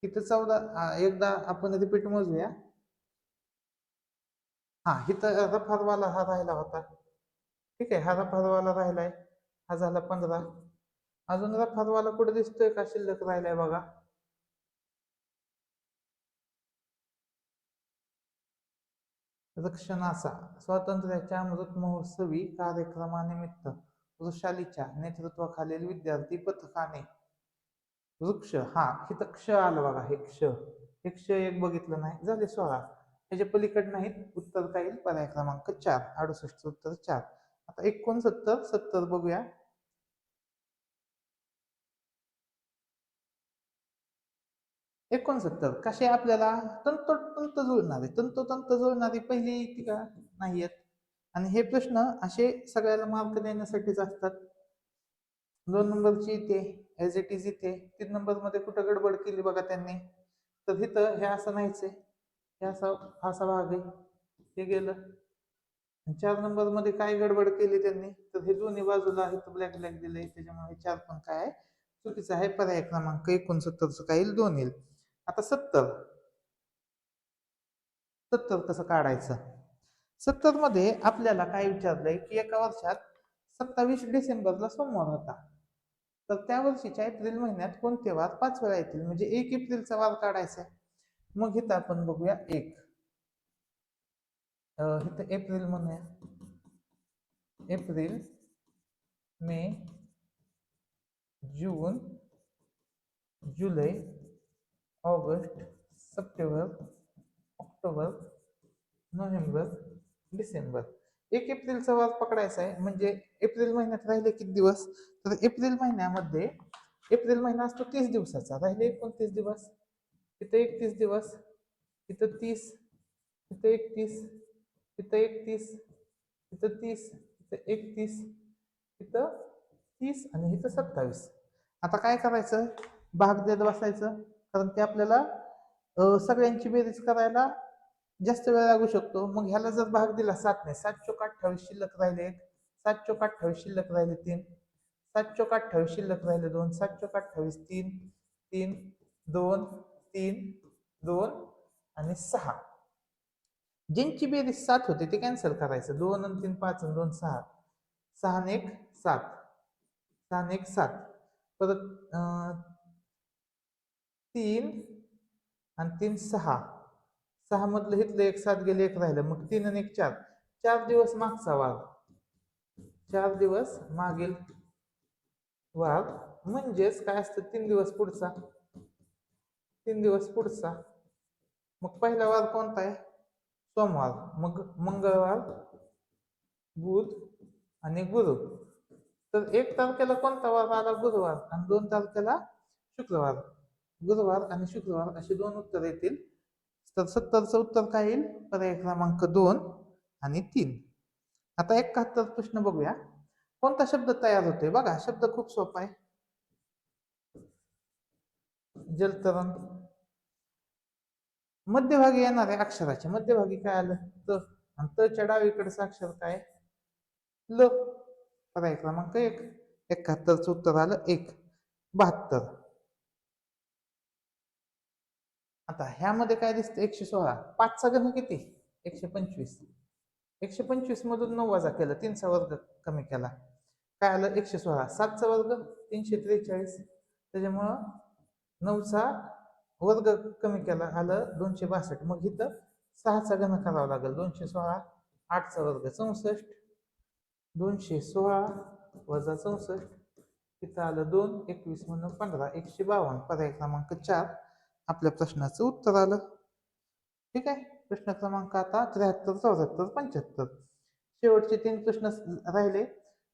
इथं 14. एकदा आपण रिपीट मोजूया. इथं रफारवाला हा राहिला होता. ठीक आहे, हा रफारवाला राहिलाय. हा झाला 15. अजून रफारवाला कुठे दिसतोय का? शिल्लक राहिलाय बघा. रक्षणाचा स्वातंत्र्याच्या अमृत महोत्सवी कार्यक्रमानिमित्त वृषालीच्या नेतृत्वाखालील विद्यार्थी पथकाने वृक्ष, हा इथं क्ष आलं बघा, हे क्ष, हे क्ष एक बघितलं नाही, झाले 16. ह्याच्या पलीकडे नाहीत. उत्तर काय येईल? पर्याय क्रमांक 4, 68 उत्तर 4. आता 69 70 बघूया. 69 कसे आपल्याला तंतोतंत जुळणारे, तंतोतंत जुळणारी पहिली ती का नाही येत. आणि हे प्रश्न असे सगळ्याला मार्क देण्यासाठीच असतात. 2 नंबरची इथे ऍज इट इज इथे. 3 नंबर मध्ये कुठं गडबड केली बघा त्यांनी, तर इथं हे असं नाहीच आहे, हे असा भाग आहे, हे गेलं. 4 नंबर मध्ये काय गडबड केली त्यांनी, तर हे दोन्ही बाजूला इथं ब्लॅक ब्लॅक दिलंय, त्याच्यामुळे 4 पण काय आहे, चुकीचं आहे. पर्याय क्रमांक 69 काय येईल? 2 येईल. आता 70 कसं काढायचं? 70 मध्ये आपल्याला काय विचारलंय की एका वर्षात 27 डिसेंबरला सोमवार होता, तर त्या वर्षीच्या एप्रिल महिन्यात कोणते वार 5 वेळा येतील, म्हणजे 1 एप्रिलचा वार काढायचा आहे. मग इथं आपण बघूया 1, इथं एप्रिल म्हणूया. एप्रिल, मे, जून, जुलै, ऑगस्ट, सप्टेंबर, ऑक्टोबर, नोव्हेंबर, डिसेंबर. 1 एप्रिलचा वार पकडायचा आहे. म्हणजे एप्रिल महिन्यात राहिले किती दिवस? तर एप्रिल महिन्यामध्ये, एप्रिल महिना असतो 30 दिवसाचा, राहिले 29 दिवस. इथं 31 दिवस, इथं 30, इथं 31, इथं 31, इथं 30, इथं 31, इथं 30 आणि इथं 27. आता काय करायचं? भाग देत बसायचं, कारण ते आपल्याला सगळ्यांची बेरीज करायला जास्त वेळ लागू शकतो. मग ह्याला जर भाग दिला 7 ने, 7 चोक 28 शिल्लक राहिले 1, 7 चोक 28 शिल्लक राहिले 3, 7 चोक 28 शिल्लक राहिले 2, 7 चोक 28 3, 3 2 3 2 आणि 6. ज्यांची बेरीज 7 होते ते कॅन्सल करायचं. 2 आणि 3 5 आणि 2 6, 6 आणि 1 7, 6 आणि 1 7. परत 3 आणि 3 6, 6 मधलं इथलं 1 7 गेले, 1 राहिलं, मग 3 आणि 1 4. 4 दिवस मागचा वार, 4 दिवस मागील वार, म्हणजेच काय असतं? 3 दिवस पुढचा, 3 दिवस पुढचा. मग पहिला वार कोणता आहे? सोमवार. मग मंगळवार, बुध आणि गुरु. तर 1 तारखेला कोणता वार आला? गुरुवार. आणि 2 तारखेला शुक्रवार. गुरुवार आणि शुक्रवार अशी 2 उत्तर येतील. तर 70चं उत्तर काय येईल? पर्याय क्रमांक 2 आणि 3. आता 71 प्रश्न बघूया. कोणता शब्द तयार होतोय? बघा, शब्द खूप सोपा आहे. जलतरण. मध्यभागी येणाऱ्या अक्षराचे मध्यभागी काय आलं? त. आणि तच्या डावीकडचं अक्षर काय? ल. पर्याय क्रमांक 1. 71चं उत्तर आलं 1. 72. आता ह्यामध्ये काय दिसतं? 116. 5चा घन किती? 125. 125 मधून 9 वजा केलं, 3चा वर्ग कमी केला, काय आलं? 116. 7चा वर्ग 343, त्याच्यामुळं 9चा वर्ग कमी केला, आलं 262. मग इथं 6चा घन करावा लागेल. 216, 8चा वर्ग 64, 216 वजा 64, इथं आलं 2, 21 म्हणून 15, 152. पर्याय क्रमांक 4 आपल्या प्रश्नाचं उत्तर आलं. ठीक आहे. प्रश्न क्रमांक आता 73, 74, 75. शेवटचे 3 प्रश्न राहिले.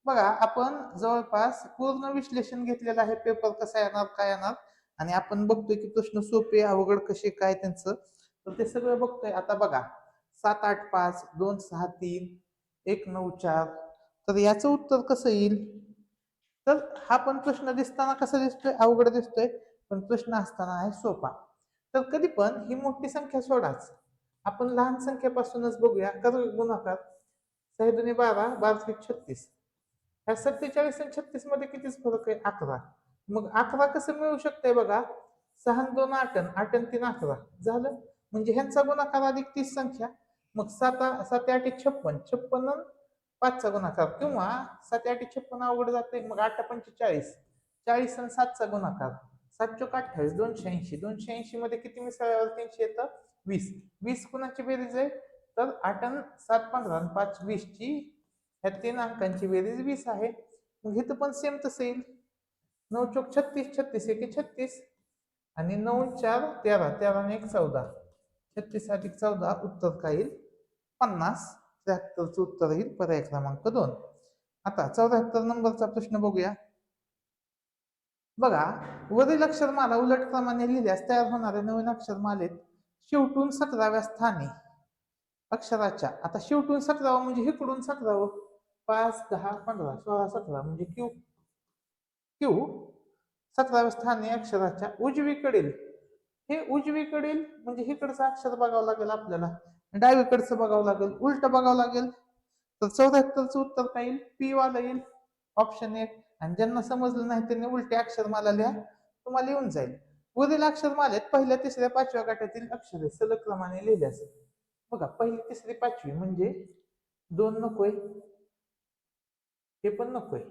बघा, आपण जवळपास पूर्ण विश्लेषण घेतलेलं आहे. पेपर कसा येणार, काय येणार, आणि आपण बघतोय की प्रश्न सोपे अवघड कसे काय त्यांचं, तर ते सगळं बघतोय. आता बघा, 7 8 5 2 6 3 1 9 4. तर याचं उत्तर कसं येईल? तर हा पण प्रश्न दिसताना कसा दिसतोय? अवघड दिसतोय, पण प्रश्न असताना आहे सोपा. तर कधी पण ही मोठी संख्या सोडाच, आपण लहान संख्येपासूनच बघूया. कर गुणाकार. 6 दुणे 12, 12 त्रिक 36. ह्या 47 आणि 36 मध्ये कितीच फरक आहे? 11. मग 11 कसं मिळू शकतंय? बघा, 6 आणि 2 8, 8 आणि 3 11 झालं. म्हणजे ह्यांचा गुणाकार अधिक 30 संख्या. मग 7 7 8 56, 56 5चा गुणाकार, किंवा 7 8 56 अवघड जाते, मग 8 5 40, 40 आणि 7चा गुणाकार, 7 चोक 28, 280. 280 मध्ये किती मिसळल्यावर 300 येतं? 20. 20 कुणाची बेरीज आहे? तर 8 आणि 7 15 आणि 5 20 ची ह्या 3 अंकांची बेरीज 20 आहे. मग इथं पण सेम तसं येईल. 9 चोक 36, 36 एके 36 आणि 9 4 13, 13 आणि 1 14. 36 अधिक 14 उत्तर काय येईल? 50. 73चं उत्तर येईल पर्याय क्रमांक 2. आता 74 नंबरचा प्रश्न बघूया. बघा, वरील अक्षरमाला उलट क्रमाने लिहिल्यास तयार होणाऱ्या नवीन अक्षरमालेत शेवटून 17व्या स्थानी अक्षराच्या, आता शेवटून 17 म्हणजे इकडून 17, 5 10 15 16 17 म्हणजे क्यू. क्यू 17व्या स्थानी अक्षराच्या उजवीकडील, हे उजवीकडील म्हणजे इकडचं अक्षर बघावं लागेल आपल्याला, डावीकडचं बघावं लागेल, उलट बघावं लागेल. तर 74चं उत्तर काय येईल? पी वाला येईल, ऑप्शन 1. आणि ज्यांना समजलं नाही त्यांनी उलटे अक्षर मला लिहा, तुम्हाला येऊन जाईल. वरील अक्षरमालेत पहिल्या, तिसऱ्या, 5व्या गटातील अक्षरे सलग क्रमाने लिहिली असेल. बघा, पहिली, तिसरी, 5वी म्हणजे 2 नकोय, हे पण नकोय,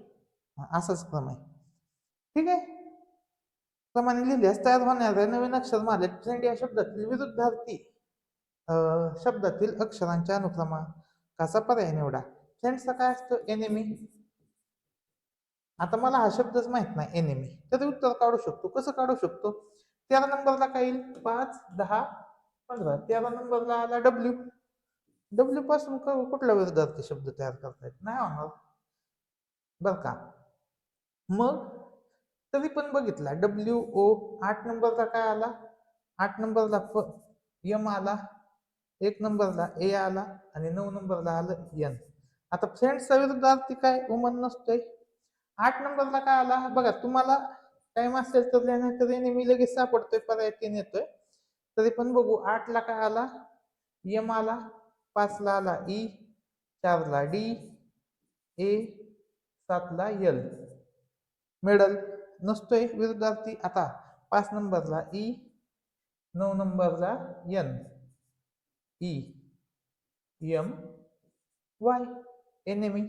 असाच क्रम आहे. ठीक आहे. क्रमाने लिहिल्यास तयार होणाऱ्या नवीन अक्षरमालेत फ्रेंड या शब्दातील विरुद्धार्थी शब्दातील अक्षरांच्या अनुक्रमांकाचा पर्याय निवडा. फ्रेंड्सचा काय असतो? एनिमी. आता मला हा शब्दच माहित नाही, एनिमी, तरी उत्तर काढू शकतो. कसं काढू शकतो? 13 नंबरला काय येईल? 5 10 15. 13 नंबरला आला डब्ल्यू. डब्ल्यू पासून कुठला विरुद्धार्थी शब्द तयार करता येत नाही होणार बर का. मग तरी पण बघितला, डब्ल्यू ओ. 8 नंबरला काय आला? 8 नंबरला एम आला, 1 नंबरला ए आला आणि 9 नंबरला आलं एन. आता फ्रेंड्सचा विरुद्धार्थी काय? वुमन नसतोय. 8 नंबरला काय आला? बघा, तुम्हाला टाइम असेल तर लिहिण्यात मी लगेच सापडतोय, पर्याय 3 येतोय. तरी पण बघू. 8 ला काय आला? एम आला, 5 ला आला ई, 4 ला डी, ए, 7 ला एल. मिडल नसतोय विरुद्धार्थी. आता 5 नंबरला ई, 9 नंबरला N, E, M, Y, enemy.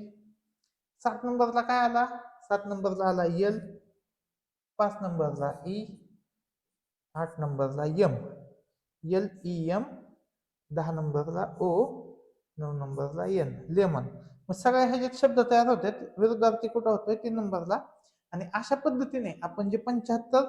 7 नंबरला काय आला? 7 नंबरला आला एल, 5 नंबरला ई, 8 नंबरला एम, एल ई एम, 10 नंबरला ओ, 9 नंबरला एन, लेमन. मग सगळ्या ह्याच्यात शब्द तयार होतात. विरुद्धार्थी कुठं होतोय? 3 नंबरला. आणि अशा पद्धतीने आपण जे 75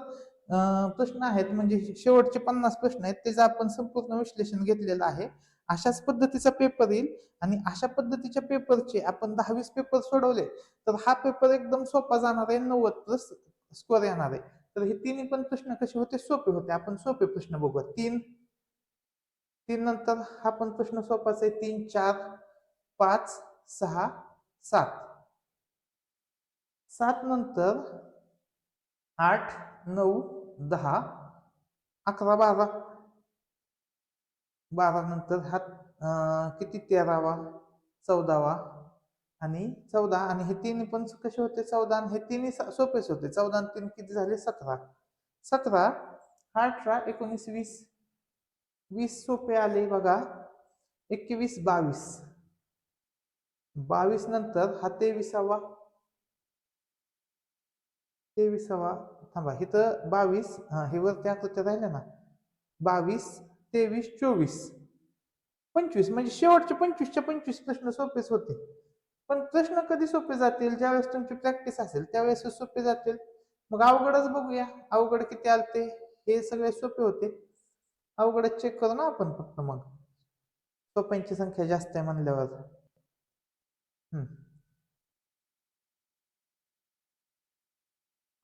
प्रश्न आहेत, म्हणजे शेवटचे 50 प्रश्न आहेत, त्याचं आपण संपूर्ण विश्लेषण घेतलेलं आहे. अशाच पद्धतीचा पेपर येईल आणि अशा पद्धतीच्या पेपरचे आपण 10-20 पेपर सोडवले तर हा पेपर एकदम सोपा जाणार आहे. 90+ स्कोअर येणार आहे. तर हे तिन्ही पण प्रश्न कसे होते? सोपे होते. आपण सोपे प्रश्न बघूया. 3 नंतर हा पण प्रश्न सोपाच आहे. 3 4 5 6 7. 7 नंतर 8 9 10 11 12. 12 नंतर हा किती? 13वा 14वा आणि 14. आणि हे तीन पण कसे होते? 14. आणि हे तिन्ही सोपेच होते. 14 आणि 3 किती झाले? 17. 17 18 19 20. 20 सोपे आले बघा. 21 22. 22 नंतर हा 23वा. 23वा. थांबा, इथं 22, हे वरती आकृत्या राहिल्या ना, 22 23 24 25. म्हणजे शेवटचे 25च्या 25 प्रश्न सोपेच होते. पण प्रश्न कधी सोपे जातील? ज्यावेळेस तुमची प्रॅक्टिस असेल त्यावेळेस सोपे जातील. मग अवघडच बघूया. अवघड किती आलते? हे सगळे सोपे होते. अवघडच चेक करू ना आपण फक्त. मग सोप्यांची संख्या जास्त आहे म्हणल्यावर.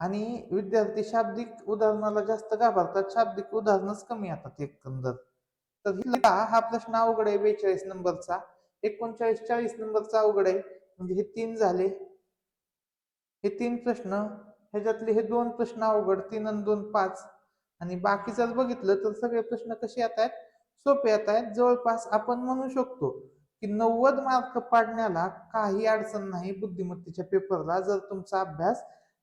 आणि विद्यार्थी शाब्दिक उदाहरणाला जास्त घाबरतात, शाब्दिक उदाहरणच कमी येतात एकंदर. तर हा प्रश्न अवघड आहे 42 नंबरचा. 39 40 नंबरचा अवघड आहे. म्हणजे हे 3 झाले. हे 3 प्रश्न, ह्याच्यातले हे 2 प्रश्न अवघड. 3 आणि 2 5. आणि बाकी जर बघितलं तर सगळे प्रश्न कसे येत आहेत? सोपे येत आहेत. जवळपास आपण म्हणू शकतो की 90 मार्क पाडण्याला काही अडचण नाही बुद्धिमत्तेच्या पेपरला. जर तुमचा अभ्यास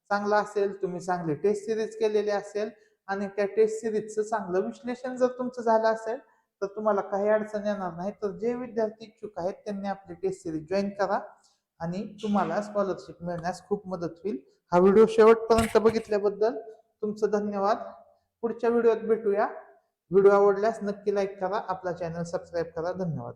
चांगला असेल, तुम्ही चांगले टेस्ट सिरीज केलेले असेल आणि त्या टेस्ट सिरीजचं चांगलं विश्लेषण जर तुमचं झालं असेल तर तुम्हाला काही अडचण येणार नाही. तर जे विद्यार्थी इच्छुक आहेत त्यांनी आपली टेस्ट सिरीज जॉईन करा आणि तुम्हाला स्कॉलरशिप मिळण्यास खूप मदत होईल. हा व्हिडिओ शेवटपर्यंत बघितल्याबद्दल तुमचं धन्यवाद. पुढच्या व्हिडिओत भेटूया. व्हिडिओ आवडल्यास नक्की लाईक करा, आपला चॅनल सबस्क्राईब करा. धन्यवाद.